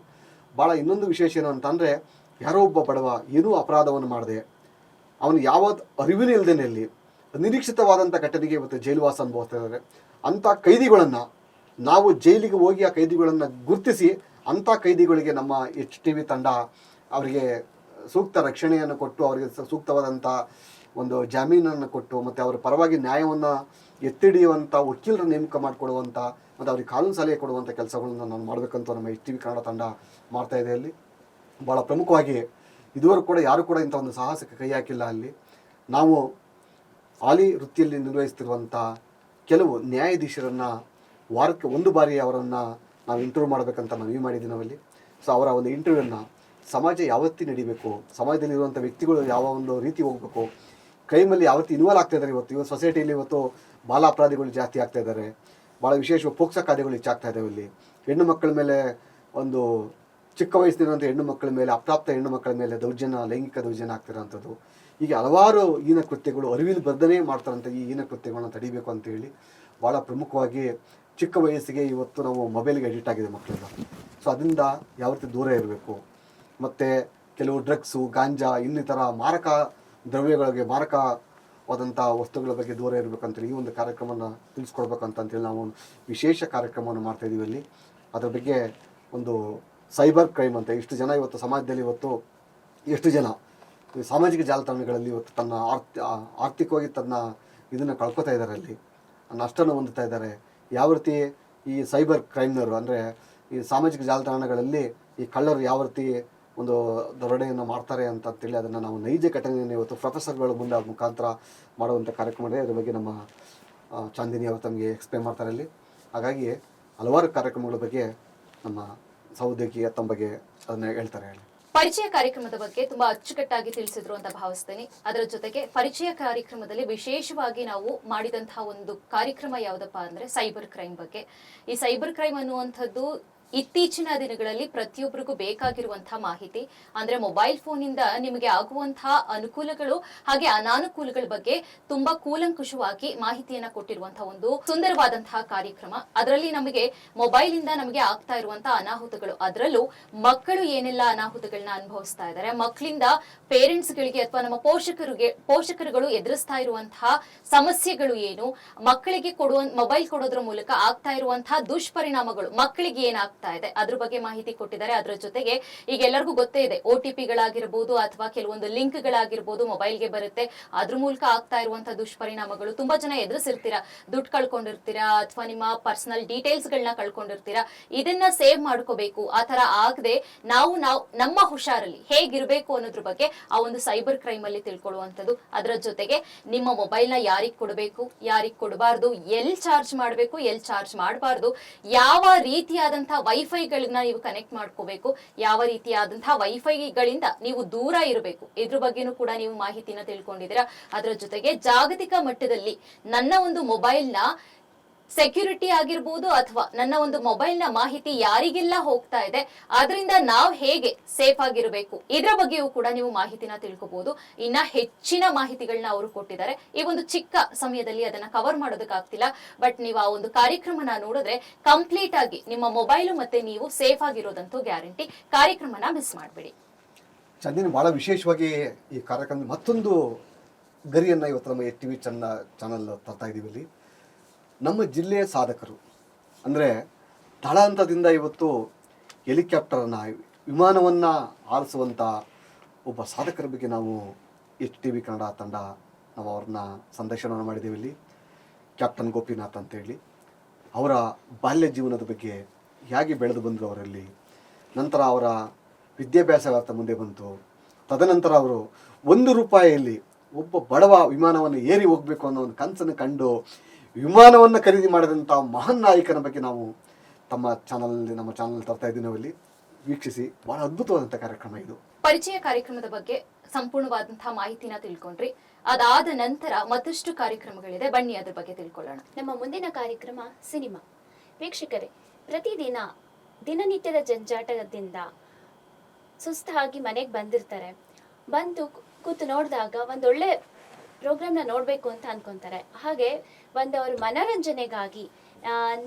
ಭಾಳ ಇನ್ನೊಂದು ವಿಶೇಷ ಏನು ಅಂತಂದರೆ, ಯಾರೋ ಒಬ್ಬ ಬಡವ ಏನೂ ಅಪರಾಧವನ್ನು ಮಾಡದೆ, ಅವನು ಯಾವ ಅರಿವಿನೂ ಇಲ್ಲದೇನೆಯಲ್ಲಿ ನಿರೀಕ್ಷಿತವಾದಂಥ ಘಟನೆಗೆ ಇವತ್ತು ಜೈಲುವಾಸ ಅನುಭವಿಸ್ತಾ ಇದ್ದಾರೆ. ಅಂಥ ಕೈದಿಗಳನ್ನು ನಾವು ಜೈಲಿಗೆ ಹೋಗಿ ಆ ಕೈದಿಗಳನ್ನು ಗುರುತಿಸಿ ಅಂಥ ಕೈದಿಗಳಿಗೆ ನಮ್ಮ HTV ತಂಡ ಅವರಿಗೆ ಸೂಕ್ತ ರಕ್ಷಣೆಯನ್ನು ಕೊಟ್ಟು, ಅವರಿಗೆ ಸೂಕ್ತವಾದಂಥ ಒಂದು ಜಾಮೀನನ್ನು ಕೊಟ್ಟು, ಮತ್ತು ಅವರ ಪರವಾಗಿ ನ್ಯಾಯವನ್ನು ಎತ್ತಿಡಿಯುವಂಥ ವಕೀಲರ ನೇಮಕ ಮಾಡಿಕೊಡುವಂಥ ಮತ್ತು ಅವ್ರಿಗೆ ಕಾನೂನು ಸಲಹೆ ಕೊಡುವಂಥ ಕೆಲಸಗಳನ್ನ ನಾನು ಮಾಡಬೇಕಂತ ನಮ್ಮ HTV ಕನ್ನಡ ತಂಡ ಮಾಡ್ತಾ ಇದೆ. ಅಲ್ಲಿ ಭಾಳ ಪ್ರಮುಖವಾಗಿ ಇದುವರೆಗೂ ಕೂಡ ಯಾರು ಕೂಡ ಇಂಥ ಒಂದು ಸಾಹಸಕ್ಕೆ ಕೈ ಹಾಕಿಲ್ಲ. ಅಲ್ಲಿ ನಾವು ಹಾಲಿ ವೃತ್ತಿಯಲ್ಲಿ ನಿರ್ವಹಿಸ್ತಿರುವಂಥ ಕೆಲವು ನ್ಯಾಯಾಧೀಶರನ್ನು ವಾರಕ್ಕೆ ಒಂದು ಬಾರಿ ಅವರನ್ನು ನಾವು ಇಂಟರ್ವ್ಯೂ ಮಾಡಬೇಕಂತ ಮನವಿ ಮಾಡಿದ್ದೀವಿ ನಾವಲ್ಲಿ. ಸೊ ಅವರ ಒಂದು ಇಂಟರ್ವ್ಯೂವನ್ನು ಸಮಾಜ ಯಾವತ್ತಿ ನಡಿಬೇಕು, ಸಮಾಜದಲ್ಲಿರುವಂಥ ವ್ಯಕ್ತಿಗಳು ಯಾವ ಒಂದು ರೀತಿ ಹೋಗಬೇಕು, ಕ್ರೈಮಲ್ಲಿ ಯಾವತ್ತಿ ಇನ್ವಾಲ್ವ್ ಆಗ್ತಾ ಇದ್ದಾರೆ. ಇವತ್ತು ಸೊಸೈಟಿಯಲ್ಲಿ ಇವತ್ತು ಬಾಲ ಅಪರಾಧಿಗಳು ಜಾಸ್ತಿ ಆಗ್ತಾ ಇದ್ದಾರೆ. ಭಾಳ ವಿಶೇಷವಾಗಿ ಪೋಕ್ಸೋ ಕಾಯ್ದೆಗಳು ಹೆಚ್ಚಾಗ್ತಾ ಇದ್ದಾವೆ. ಇಲ್ಲಿ ಹೆಣ್ಣು ಮಕ್ಕಳ ಮೇಲೆ ಒಂದು ಚಿಕ್ಕ ವಯಸ್ಸಿನಂಥ ಹೆಣ್ಣು ಮಕ್ಕಳ ಮೇಲೆ, ಅಪ್ರಾಪ್ತ ಹೆಣ್ಣು ಮಕ್ಕಳ ಮೇಲೆ ಲೈಂಗಿಕ ದೌರ್ಜನ್ಯ ಆಗ್ತಿರೋಂಥದ್ದು, ಹೀಗೆ ಹಲವಾರು ಹೀನ ಕೃತ್ಯಗಳು ಅರಿವಿನ ಬರ್ಧನೆ ಮಾಡ್ತಾರಂಥ ಈ ಹೀನ ಕೃತ್ಯಗಳನ್ನ ತಡಿಬೇಕು ಅಂತೇಳಿ ಭಾಳ ಪ್ರಮುಖವಾಗಿ ಚಿಕ್ಕ ವಯಸ್ಸಿಗೆ ಇವತ್ತು ನಾವು ಮೊಬೈಲ್ಗೆ ಅಡಿಕ್ಟ್ ಆಗಿದೆ ಮಕ್ಕಳೆಲ್ಲ. ಸೊ ಅದರಿಂದ ಯಾವ ರೀತಿ ದೂರ ಇರಬೇಕು, ಮತ್ತು ಕೆಲವು ಡ್ರಗ್ಸು, ಗಾಂಜಾ, ಇನ್ನಿತರ ಮಾರಕ ದ್ರವ್ಯಗಳಿಗೆ, ಮಾರಕವಾದಂಥ ವಸ್ತುಗಳ ಬಗ್ಗೆ ದೂರ ಇರಬೇಕಂತೇಳಿ ಈ ಒಂದು ಕಾರ್ಯಕ್ರಮನ ತಿಳಿಸ್ಕೊಡ್ಬೇಕಂತೇಳಿ ನಾವು ಒಂದು ವಿಶೇಷ ಕಾರ್ಯಕ್ರಮವನ್ನು ಮಾಡ್ತಾಯಿದ್ದೀವಿ. ಅಲ್ಲಿ ಅದ್ರ ಬಗ್ಗೆ ಒಂದು ಸೈಬರ್ ಕ್ರೈಮ್ ಅಂತ ಎಷ್ಟು ಜನ ಇವತ್ತು ಸಮಾಜದಲ್ಲಿ ಇವತ್ತು ಎಷ್ಟು ಜನ ಸಾಮಾಜಿಕ ಜಾಲತಾಣಗಳಲ್ಲಿ ಇವತ್ತು ತನ್ನ ಆರ್ಥಿಕವಾಗಿ ತನ್ನ ಇದನ್ನು ಕಳ್ಕೊತಾ ಇದ್ದಾರೆ, ಅಲ್ಲಿ ನಷ್ಟವನ್ನು ಹೊಂದುತ್ತಾ ಇದ್ದಾರೆ. ಯಾವ ರೀತಿ ಈ ಸೈಬರ್ ಕ್ರೈಮ್ನವರು ಅಂದರೆ ಈ ಸಾಮಾಜಿಕ ಜಾಲತಾಣಗಳಲ್ಲಿ ಈ ಕಳ್ಳರು ಯಾವ ರೀತಿ ಒಂದು ದರೋಡೆಯನ್ನು ಮಾಡ್ತಾರೆ ಅಂತೇಳಿ ಅದನ್ನು ನಾವು ನೈಜ ಘಟನೆಯನ್ನು ಇವತ್ತು ಪ್ರೊಫೆಸರ್ಗಳ ಮುಂದೆ ಮುಖಾಂತರ ಮಾಡುವಂಥ ಕಾರ್ಯಕ್ರಮ ಇದೆ. ಅದ್ರ ಬಗ್ಗೆ ನಮ್ಮ ಚಾಂದಿನಿ ಅವರು ತಮಗೆ ಎಕ್ಸ್ಪ್ಲೇನ್ ಮಾಡ್ತಾರೆ ಅಲ್ಲಿ. ಹಾಗಾಗಿ ಹಲವಾರು ಕಾರ್ಯಕ್ರಮಗಳ ಬಗ್ಗೆ ನಮ್ಮ ಸಹೋದ್ಯೋಗಿ ತಮ್ಮ ಬಗ್ಗೆ ಅದನ್ನ ಹೇಳ್ತಾರೆ. ಹೇಳಿ ಪರಿಚಯ ಕಾರ್ಯಕ್ರಮದ ಬಗ್ಗೆ ತುಂಬಾ ಅಚ್ಚುಕಟ್ಟಾಗಿ ತಿಳಿಸಿದ್ರು ಅಂತ ಭಾವಿಸ್ತೇನೆ. ಅದರ ಜೊತೆಗೆ ಪರಿಚಯ ಕಾರ್ಯಕ್ರಮದಲ್ಲಿ ವಿಶೇಷವಾಗಿ ನಾವು ಮಾಡಿದಂತಹ ಒಂದು ಕಾರ್ಯಕ್ರಮ ಯಾವುದಪ್ಪ ಅಂದ್ರೆ ಸೈಬರ್ ಕ್ರೈಮ್ ಬಗ್ಗೆ. ಈ ಸೈಬರ್ ಕ್ರೈಮ್ ಅನ್ನುವಂಥದ್ದು ಇತ್ತೀಚಿನ ದಿನಗಳಲ್ಲಿ ಪ್ರತಿಯೊಬ್ಬರಿಗೂ ಬೇಕಾಗಿರುವಂತಹ ಮಾಹಿತಿ. ಅಂದ್ರೆ ಮೊಬೈಲ್ ಫೋನ್ ಇಂದ ನಿಮಗೆ ಆಗುವಂತಹ ಅನುಕೂಲಗಳು ಹಾಗೆ ಅನಾನುಕೂಲಗಳ ಬಗ್ಗೆ ತುಂಬಾ ಕೂಲಂಕುಷವಾಗಿ ಮಾಹಿತಿಯನ್ನ ಕೊಟ್ಟಿರುವಂತಹ ಒಂದು ಸುಂದರವಾದಂತಹ ಕಾರ್ಯಕ್ರಮ. ಅದರಲ್ಲಿ ನಮಗೆ ಮೊಬೈಲ್ ಇಂದ ನಮಗೆ ಆಗ್ತಾ ಇರುವಂತಹ ಅನಾಹುತಗಳು, ಅದರಲ್ಲೂ ಮಕ್ಕಳು ಏನೆಲ್ಲ ಅನಾಹುತಗಳನ್ನ ಅನುಭವಿಸ್ತಾ ಇದ್ದಾರೆ, ಮಕ್ಕಳಿಂದ ಪೇರೆಂಟ್ಸ್ ಗಳಿಗೆ ಅಥವಾ ನಮ್ಮ ಪೋಷಕರುಗಳು ಎದುರಿಸ್ತಾ ಇರುವಂತಹ ಸಮಸ್ಯೆಗಳು ಏನು, ಮಕ್ಕಳಿಗೆ ಮೊಬೈಲ್ ಕೊಡೋದ್ರ ಮೂಲಕ ಆಗ್ತಾ ಇರುವಂತಹ ದುಷ್ಪರಿಣಾಮಗಳು, ಮಕ್ಕಳಿಗೆ ಏನಾಗ್ತಾ ಇದೆ ಅದ್ರ ಬಗ್ಗೆ ಮಾಹಿತಿ ಕೊಟ್ಟಿದ್ದಾರೆ. ಅದರ ಜೊತೆಗೆ ಈಗ ಎಲ್ಲರಿಗೂ ಗೊತ್ತೇ ಇದೆ, OTP ಗಳಾಗಿರ್ಬೋದು ಅಥವಾ ಕೆಲವೊಂದು ಲಿಂಕ್ ಗಳಾಗಿರ್ಬೋದು ಮೊಬೈಲ್ಗೆ ಬರುತ್ತೆ, ಅದ್ರ ಮೂಲಕ ಆಗ್ತಾ ಇರುವಂತಹ ದುಷ್ಪರಿಣಾಮಗಳು. ತುಂಬಾ ಜನ ಎದುರಿಸಿರ್ತೀರಾ, ದುಡ್ಡು ಕಳ್ಕೊಂಡಿರ್ತೀರಾ ಅಥವಾ ನಿಮ್ಮ ಪರ್ಸನಲ್ ಡೀಟೇಲ್ಸ್ ಗಳನ್ನ ಕಳ್ಕೊಂಡಿರ್ತೀರಾ. ಇದನ್ನ ಸೇವ್ ಮಾಡ್ಕೋಬೇಕು, ಆ ತರ ಆಗದೆ ನಾವು ನಮ್ಮ ಹುಷಾರಲ್ಲಿ ಹೇಗಿರ್ಬೇಕು ಅನ್ನೋದ್ರ ಬಗ್ಗೆ ಆ ಒಂದು ಸೈಬರ್ ಕ್ರೈಮ್ ಅಲ್ಲಿ ತಿಳ್ಕೊಳ್ಳುವಂಥದ್ದು. ಅದರ ಜೊತೆಗೆ ನಿಮ್ಮ ಮೊಬೈಲ್ ನ ಯಾರಿಗ್ ಕೊಡಬೇಕು, ಯಾರಿಗ್ ಕೊಡಬಾರ್ದು, ಎಲ್ ಚಾರ್ಜ್ ಮಾಡಬೇಕು, ಎಲ್ ಚಾರ್ಜ್ ಮಾಡಬಾರ್ದು, ಯಾವ ರೀತಿಯಾದಂತಹ ವೈಫೈಗಳನ್ನ ನೀವು ಕನೆಕ್ಟ್ ಮಾಡ್ಕೋಬೇಕು, ಯಾವ ರೀತಿಯಾದಂತಹ ವೈಫೈಗಳಿಂದ ನೀವು ದೂರ ಇರಬೇಕು, ಇದ್ರ ಬಗ್ಗೆನೂ ಕೂಡ ನೀವು ಮಾಹಿತಿನ ತಿಳ್ಕೊಂಡಿದ್ದೀರಾ. ಅದರ ಜೊತೆಗೆ ಜಾಗತಿಕ ಮಟ್ಟದಲ್ಲಿ ನನ್ನ ಒಂದು ಮೊಬೈಲ್ನ ಸೆಕ್ಯೂರಿಟಿ ಆಗಿರ್ಬೋದು ಅಥವಾ ನನ್ನ ಒಂದು ಮೊಬೈಲ್ ನ ಮಾಹಿತಿ ಯಾರಿಗೆಲ್ಲ ಹೋಗ್ತಾ ಇದೆ ಅದರಿಂದ ನಾವು ಹೇಗೆ ಸೇಫ್ ಆಗಿರಬೇಕು, ಇದರ ಬಗ್ಗೆಯೂ ಕೂಡ ನೀವು ಮಾಹಿತಿನ ತಿಳ್ಕೋಬಹುದು. ಇನ್ನ ಹೆಚ್ಚಿನ ಮಾಹಿತಿಗಳನ್ನ ಅವರು ಕೊಟ್ಟಿದ್ದಾರೆ. ಈ ಒಂದು ಚಿಕ್ಕ ಸಮಯದಲ್ಲಿ ಅದನ್ನ ಕವರ್ ಮಾಡೋದಕ್ಕಾಗ್ತಿಲ್ಲ, ಬಟ್ ನೀವು ಆ ಒಂದು ಕಾರ್ಯಕ್ರಮನ ನೋಡಿದ್ರೆ ಕಂಪ್ಲೀಟ್ ಆಗಿ ನಿಮ್ಮ ಮೊಬೈಲು ಮತ್ತೆ ನೀವು ಸೇಫ್ ಆಗಿರೋದಂತೂ ಗ್ಯಾರಂಟಿ. ಕಾರ್ಯಕ್ರಮನ ಮಿಸ್ ಮಾಡಬೇಡಿ. ಚಂದಿನಿ, ಭಾಳ ವಿಶೇಷವಾಗಿ ಈ ಕಾರ್ಯಕ್ರಮದ ಮತ್ತೊಂದು ಗರಿಯನ್ನು ಇವತ್ತು ನಮ್ಮ HTV ಚಾನಲ್ ತರ್ತಾ ಇದ್ದೀವಿ. ಇಲ್ಲಿ ನಮ್ಮ ಜಿಲ್ಲೆಯ ಸಾಧಕರು ಅಂದರೆ ತಳಹಂತದಿಂದ ಇವತ್ತು ಹೆಲಿಕಾಪ್ಟರನ್ನು, ವಿಮಾನವನ್ನು ಆರಿಸುವಂಥ ಒಬ್ಬ ಸಾಧಕರ ಬಗ್ಗೆ ನಾವು HTV ಕನ್ನಡ ತಂಡ ನಾವು ಅವ್ರನ್ನ ಸಂದರ್ಶನವನ್ನು ಮಾಡಿದ್ದೀವಿ. ಇಲ್ಲಿ ಕ್ಯಾಪ್ಟನ್ ಗೋಪಿನಾಥ್ ಅಂತೇಳಿ ಅವರ ಬಾಲ್ಯ ಜೀವನದ ಬಗ್ಗೆ ಹೇಗೆ ಬೆಳೆದು ಬಂದರು ಅವರಲ್ಲಿ, ನಂತರ ಅವರ ವಿದ್ಯಾಭ್ಯಾಸ ಮುಂದೆ ಬಂತು, ತದನಂತರ ಅವರು ₹1 ಒಬ್ಬ ಬಡವ ವಿಮಾನವನ್ನು ಏರಿ ಹೋಗಬೇಕು ಅನ್ನೋ ಒಂದು ಕನಸನ್ನು ಕಂಡು ವಿಮಾನವನ್ನು ಖರೀದಿ ಮಾಡಿದಂಥ ಮಹಾನ್ ನಾಯಕನ ಬಗ್ಗೆ ನಾವು ನಮ್ಮ ಚಾನಲ್ ತರ್ತಾ ಇದ್ದೀವಿ. ನಾವಲ್ಲಿ ವೀಕ್ಷಿಸಿ, ಬಹಳ ಅದ್ಭುತವಾದಂಥ ಕಾರ್ಯಕ್ರಮ ಇದು. ಪರಿಚಯ ಕಾರ್ಯಕ್ರಮದ ಬಗ್ಗೆ ಸಂಪೂರ್ಣವಾದಂತಹ ಮಾಹಿತಿನ ತಿಳ್ಕೊಂಡ್ರಿ. ಅದಾದ ನಂತರ ಮತ್ತಷ್ಟು ಕಾರ್ಯಕ್ರಮಗಳಿದೆ, ಬನ್ನಿ ಅದ್ರ ಬಗ್ಗೆ ತಿಳ್ಕೊಳ್ಳೋಣ. ನಮ್ಮ ಮುಂದಿನ ಕಾರ್ಯಕ್ರಮ ಸಿನಿಮಾ. ವೀಕ್ಷಕರೇ, ಪ್ರತಿದಿನ ದಿನನಿತ್ಯದ ಜಂಜಾಟದಿಂದ ಸುಸ್ತಾಗಿ ಮನೆಗೆ ಬಂದಿರ್ತಾರೆ. ಬಂದು ಕೂತು ನೋಡಿದಾಗ ಒಂದೊಳ್ಳೆ ಪ್ರೋಗ್ರಾಮ್ನ ನೋಡಬೇಕು ಅಂತ ಅನ್ಕೊಂತಾರೆ. ಹಾಗೆ ಅವ್ರ ಮನೋರಂಜನೆಗಾಗಿ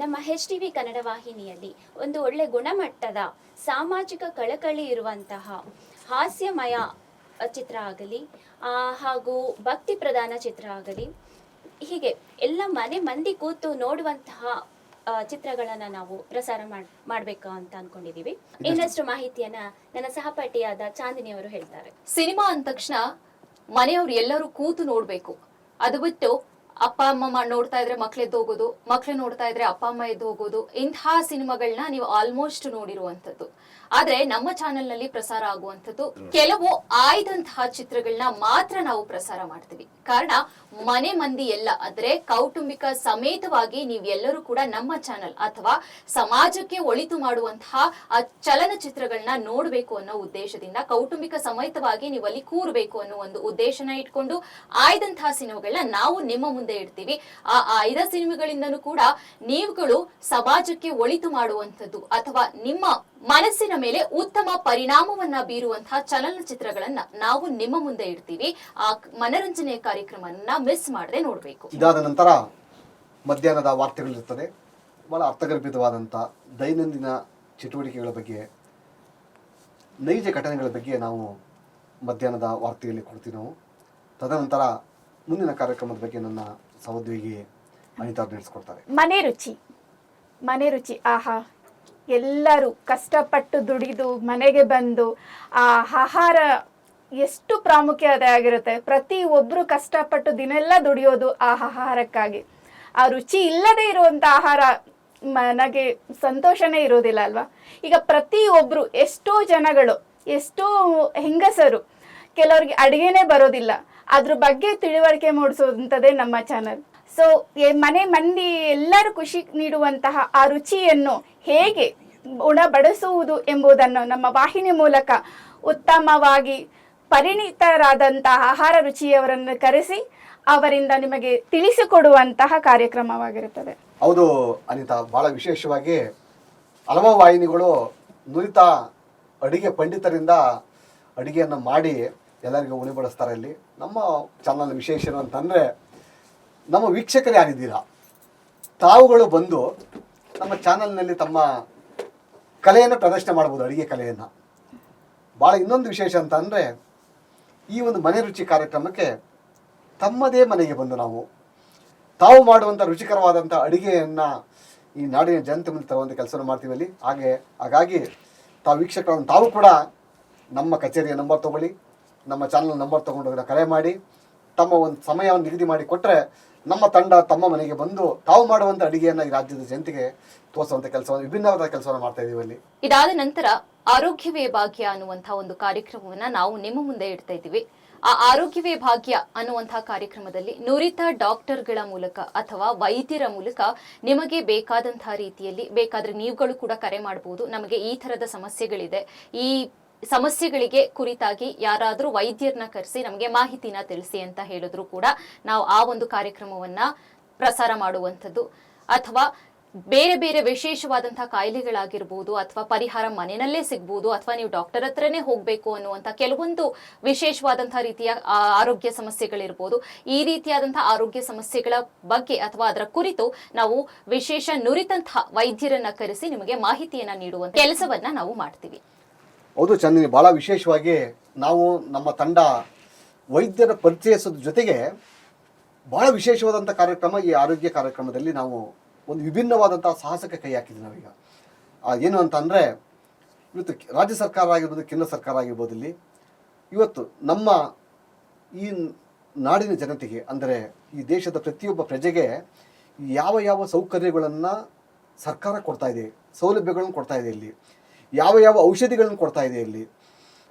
ನಮ್ಮ HTV ಕನ್ನಡ ವಾಹಿನಿಯಲ್ಲಿ ಒಂದು ಒಳ್ಳೆ ಗುಣಮಟ್ಟದ ಸಾಮಾಜಿಕ ಕಳಕಳಿ ಇರುವಂತಹ ಹಾಸ್ಯಮಯ ಚಿತ್ರ ಆಗಲಿ ಹಾಗೂ ಭಕ್ತಿ ಪ್ರಧಾನ ಚಿತ್ರ ಆಗಲಿ, ಹೀಗೆ ಎಲ್ಲ ಮನೆ ಮಂದಿ ಕೂತು ನೋಡುವಂತಹ ಚಿತ್ರಗಳನ್ನ ನಾವು ಪ್ರಸಾರ ಮಾಡ್ಬೇಕು ಅಂತ ಅನ್ಕೊಂಡಿದೀವಿ. ಇನ್ನಷ್ಟು ಮಾಹಿತಿಯನ್ನ ನನ್ನ ಸಹಪಾಠಿಯಾದ ಚಾಂದಿನಿ ಅವರು ಹೇಳ್ತಾರೆ. ಸಿನಿಮಾ ಅಂದ ತಕ್ಷಣ ಮನೆಯವ್ರು ಎಲ್ಲರೂ ಕೂತು ನೋಡ್ಬೇಕು, ಅದು ಬಿಟ್ಟು ಅಪ್ಪ ಅಮ್ಮ ನೋಡ್ತಾ ಇದ್ರೆ ಮಕ್ಳು ಎದ್ದು ಹೋಗೋದು, ಮಕ್ಳು ನೋಡ್ತಾ ಇದ್ರೆ ಅಪ್ಪ ಅಮ್ಮ ಎದ್ದು ಹೋಗೋದು, ಇಂತಹ ಸಿನಿಮಾಗಳನ್ನ ನೀವು ಆಲ್ಮೋಸ್ಟ್ ನೋಡಿರುವಂತದ್ದು. ಆದ್ರೆ ನಮ್ಮ ಚಾನೆಲ್ ನಲ್ಲಿ ಪ್ರಸಾರ ಆಗುವಂತದ್ದು ಕೆಲವು ಆಯ್ದಂತಹ ಚಿತ್ರಗಳನ್ನ ಮಾತ್ರ ನಾವು ಪ್ರಸಾರ ಮಾಡ್ತೀವಿ. ಕಾರಣ ಮನೆ ಮಂದಿ ಎಲ್ಲ ಅಂದ್ರೆ ಕೌಟುಂಬಿಕ ಸಮೇತವಾಗಿ ನೀವೆಲ್ಲರೂ ಕೂಡ ನಮ್ಮ ಚಾನೆಲ್ ಅಥವಾ ಸಮಾಜಕ್ಕೆ ಒಳಿತು ಮಾಡುವಂತಹ ಆ ಚಲನಚಿತ್ರಗಳನ್ನ ನೋಡ್ಬೇಕು ಅನ್ನೋ ಉದ್ದೇಶದಿಂದ, ಕೌಟುಂಬಿಕ ಸಮೇತವಾಗಿ ನೀವು ಅಲ್ಲಿ ಕೂರ್ಬೇಕು ಅನ್ನೋ ಒಂದು ಉದ್ದೇಶನ ಇಟ್ಕೊಂಡು ಆಯ್ದಂತಹ ಸಿನಿಮಾಗಳನ್ನ ನಾವು ನಿಮ್ಮ ಮುಂದೆ ಇಡ್ತೀವಿ. ಆ ಆಯ್ದ ಸಿನಿಮಾಗಳಿಂದನೂ ಕೂಡ ನೀವುಗಳು ಸಮಾಜಕ್ಕೆ ಒಳಿತು ಮಾಡುವಂಥದ್ದು ಅಥವಾ ನಿಮ್ಮ ಮನಸ್ಸಿನ ಮೇಲೆ ಉತ್ತಮ ಪರಿಣಾಮವನ್ನ ಬೀರುವಂತಹ ಚಲನಚಿತ್ರಗಳನ್ನ ನಾವು ನಿಮ್ಮ ಮುಂದೆ ಇಡ್ತೀವಿ. ಆ ಮನರಂಜನೆಯ ಕಾರ್ಯಕ್ರಮವನ್ನ ಮಿಸ್ ಮಾಡದೆ ನೋಡ್ಬೇಕು. ಇದಾದ ನಂತರ ಮಧ್ಯಾಹ್ನದ ವಾರ್ತೆಗಳಿರ್ತದೆ. ಬಹಳ ಅರ್ಥಗರ್ಭಿತವಾದಂಥ ದೈನಂದಿನ ಚಟುವಟಿಕೆಗಳ ಬಗ್ಗೆ, ನೈಜ ಘಟನೆಗಳ ಬಗ್ಗೆ ನಾವು ಮಧ್ಯಾಹ್ನದ ವಾರ್ತೆಯಲ್ಲಿ ಕೊಡ್ತೀವಿ ನಾವು. ತದನಂತರ ಮುಂದಿನ ಕಾರ್ಯಕ್ರಮದ ಬಗ್ಗೆ ನನ್ನ ಸಹೋದ್ಯೋಗಿ ಅನಿತಾ ನಡೆಸ್ಕೊಡ್ತಾರೆ. ಮನೆ ರುಚಿ ಆಹಾ, ಎಲ್ಲರೂ ಕಷ್ಟಪಟ್ಟು ದುಡಿದು ಮನೆಗೆ ಬಂದು ಆ ಆಹಾರ ಎಷ್ಟು ಪ್ರಾಮುಖ್ಯತೆ ಆಗಿರುತ್ತೆ. ಪ್ರತಿ ಒಬ್ಬರು ಕಷ್ಟಪಟ್ಟು ದಿನೆಲ್ಲ ದುಡಿಯೋದು ಆ ಆಹಾರಕ್ಕಾಗಿ. ಆ ರುಚಿ ಇಲ್ಲದೆ ಇರುವಂಥ ಆಹಾರ ನನಗೆ ಸಂತೋಷನೇ ಇರೋದಿಲ್ಲ ಅಲ್ವಾ. ಈಗ ಪ್ರತಿ ಒಬ್ಬರು, ಎಷ್ಟೋ ಜನಗಳು, ಎಷ್ಟೋ ಹೆಂಗಸರು, ಕೆಲವ್ರಿಗೆ ಅಡುಗೆನೇ ಬರೋದಿಲ್ಲ, ಅದ್ರ ಬಗ್ಗೆ ತಿಳುವಳಿಕೆ ಮೂಡಿಸುವಂಥದ್ದೇ ನಮ್ಮ ಚಾನಲ್. ಸೊ ಮನೆ ಮಂದಿ ಎಲ್ಲರೂ ಖುಷಿ ನೀಡುವಂತಹ ಆ ರುಚಿಯನ್ನು ಹೇಗೆ ಉಣಬಡಿಸುವುದು ಎಂಬುದನ್ನು ನಮ್ಮ ವಾಹಿನಿ ಮೂಲಕ ಉತ್ತಮವಾಗಿ ಪರಿಣಿತರಾದಂತಹ ಆಹಾರ ರುಚಿಯವರನ್ನು ಕರೆಸಿ ಅವರಿಂದ ನಿಮಗೆ ತಿಳಿಸಿಕೊಡುವಂತಹ ಕಾರ್ಯಕ್ರಮವಾಗಿರುತ್ತದೆ. ಹೌದು ಅನಿತಾ, ಬಹಳ ವಿಶೇಷವಾಗಿ ಹಲವು ವಾಹಿನಿಗಳು ನುರಿತ ಅಡಿಗೆ ಪಂಡಿತರಿಂದ ಅಡಿಗೆಯನ್ನು ಮಾಡಿ ಎಲ್ಲರಿಗೂ ಉಣಿಬಡಿಸ್ತಾರೆ. ಇಲ್ಲಿ ನಮ್ಮ ಚಾನಲ್ ವಿಶೇಷ ಏನು ಅಂತಂದರೆ, ನಮ್ಮ ವೀಕ್ಷಕರು ಯಾರಿದ್ದೀರಾ ತಾವುಗಳು ಬಂದು ನಮ್ಮ ಚಾನಲ್ನಲ್ಲಿ ತಮ್ಮ ಕಲೆಯನ್ನು ಪ್ರದರ್ಶನ ಮಾಡ್ಬೋದು, ಅಡುಗೆ ಕಲೆಯನ್ನು. ಭಾಳ ಇನ್ನೊಂದು ವಿಶೇಷ ಅಂತ ಅಂದರೆ, ಈ ಒಂದು ಮನೆ ರುಚಿ ಕಾರ್ಯಕ್ರಮಕ್ಕೆ ತಮ್ಮದೇ ಮನೆಗೆ ಬಂದು ತಾವು ಮಾಡುವಂಥ ರುಚಿಕರವಾದಂಥ ಅಡುಗೆಯನ್ನು ಈ ನಾಡಿನ ಜನತೆ ಮುಂದೆ ತರುವಂಥ ಕೆಲಸವನ್ನು ಮಾಡ್ತೀವಿ ಅಲ್ಲಿ. ಹಾಗಾಗಿ ತಾವು ವೀಕ್ಷಕರನ್ನು ತಾವು ಕೂಡ ನಮ್ಮ ಕಚೇರಿಯ ನಂಬರ್ ತೊಗೊಳ್ಳಿ, ನಮ್ಮ ಚಾನಲ್ ನಂಬರ್ ತೊಗೊಂಡು ಕರೆ ಮಾಡಿ ತಮ್ಮ ಒಂದು ಸಮಯವನ್ನು ನಿಗದಿ ಮಾಡಿ ಕೊಟ್ಟರೆ ನಮ್ಮ ತಂಡ ತಮ್ಮ ಮನೆಗೆ ಬಂದು ತಾವು ಮಾಡುವಂಥ ಅಡುಗೆಯನ್ನು ಈ ರಾಜ್ಯದ ಜನತೆಗೆ ತೋರಿಸುವಂಥ ಕೆಲಸವನ್ನು, ವಿಭಿನ್ನವಾದ ಕೆಲಸವನ್ನು ಮಾಡ್ತಾ ಇದ್ದೀವಿ ಅಲ್ಲಿ. ಇದಾದ ನಂತರ ಆರೋಗ್ಯವೇ ಭಾಗ್ಯ ಅನ್ನುವಂತಹ ಒಂದು ಕಾರ್ಯಕ್ರಮವನ್ನ ನಾವು ನಿಮ್ಮ ಮುಂದೆ ಇಡ್ತಾ ಇದ್ದೀವಿ. ಆ ಆರೋಗ್ಯವೇ ಭಾಗ್ಯ ಅನ್ನುವಂತಹ ಕಾರ್ಯಕ್ರಮದಲ್ಲಿ ನುರಿತ ಡಾಕ್ಟರ್ಗಳ ಮೂಲಕ ಅಥವಾ ವೈದ್ಯರ ಮೂಲಕ ನಿಮಗೆ ಬೇಕಾದಂತಹ ರೀತಿಯಲ್ಲಿ, ಬೇಕಾದ್ರೆ ನೀವುಗಳು ಕೂಡ ಕರೆ ಮಾಡಬಹುದು. ನಮಗೆ ಈ ತರದ ಸಮಸ್ಯೆಗಳಿದೆ, ಈ ಸಮಸ್ಯೆಗಳಿಗೆ ಕುರಿತಾಗಿ ಯಾರಾದರೂ ವೈದ್ಯರನ್ನ ಕರೆಸಿ ನಮಗೆ ಮಾಹಿತಿನ ತಿಳಿಸಿ ಅಂತ ಹೇಳಿದ್ರು ಕೂಡ ನಾವು ಆ ಒಂದು ಕಾರ್ಯಕ್ರಮವನ್ನ ಪ್ರಸಾರ ಮಾಡುವಂಥದ್ದು. ಅಥವಾ ಬೇರೆ ಬೇರೆ ವಿಶೇಷವಾದಂತಹ ಕಾಯಿಲೆಗಳಾಗಿರ್ಬೋದು, ಅಥವಾ ಪರಿಹಾರ ಮನೆಯಲ್ಲೇ ಸಿಗ್ಬೋದು, ಅಥವಾ ನೀವು ಡಾಕ್ಟರ್ ಹತ್ರನೇ ಹೋಗಬೇಕು ಅನ್ನುವಂಥ ಕೆಲವೊಂದು ವಿಶೇಷವಾದಂತಹ ರೀತಿಯ ಆರೋಗ್ಯ ಸಮಸ್ಯೆಗಳಿರ್ಬೋದು. ಈ ರೀತಿಯಾದಂತಹ ಆರೋಗ್ಯ ಸಮಸ್ಯೆಗಳ ಬಗ್ಗೆ ಅಥವಾ ಅದರ ಕುರಿತು ನಾವು ವಿಶೇಷ ನುರಿತಂತಹ ವೈದ್ಯರನ್ನ ಕರೆಸಿ ನಿಮಗೆ ಮಾಹಿತಿಯನ್ನ ನೀಡುವಂತ ಕೆಲಸವನ್ನ ನಾವು ಮಾಡ್ತೀವಿ. ಹೌದು ಚಂದಿನಿ, ಭಾಳ ವಿಶೇಷವಾಗಿ ನಾವು ನಮ್ಮ ತಂಡ ವೈದ್ಯರ ಪರಿಚಯಿಸೋದ್ರ ಜೊತೆಗೆ ಭಾಳ ವಿಶೇಷವಾದಂಥ ಕಾರ್ಯಕ್ರಮ, ಈ ಆರೋಗ್ಯ ಕಾರ್ಯಕ್ರಮದಲ್ಲಿ ನಾವು ಒಂದು ವಿಭಿನ್ನವಾದಂಥ ಸಾಹಸಕ್ಕೆ ಕೈ ಹಾಕಿದ್ವಿ ನಾವೀಗ. ಏನು ಅಂತಂದರೆ, ಇವತ್ತು ರಾಜ್ಯ ಸರ್ಕಾರ ಆಗಿರ್ಬೋದು, ಕೇಂದ್ರ ಸರ್ಕಾರ ಆಗಿರ್ಬೋದು, ಇಲ್ಲಿ ಇವತ್ತು ನಮ್ಮ ಈ ನಾಡಿನ ಜನತೆಗೆ, ಅಂದರೆ ಈ ದೇಶದ ಪ್ರತಿಯೊಬ್ಬ ಪ್ರಜೆಗೆ ಯಾವ ಯಾವ ಸೌಕರ್ಯಗಳನ್ನು ಸರ್ಕಾರ ಕೊಡ್ತಾ ಇದೆ, ಸೌಲಭ್ಯಗಳನ್ನು ಕೊಡ್ತಾ ಇದೆ, ಇಲ್ಲಿ ಯಾವ ಯಾವ ಔಷಧಿಗಳನ್ನು ಕೊಡ್ತಾ ಇದೆ, ಇಲ್ಲಿ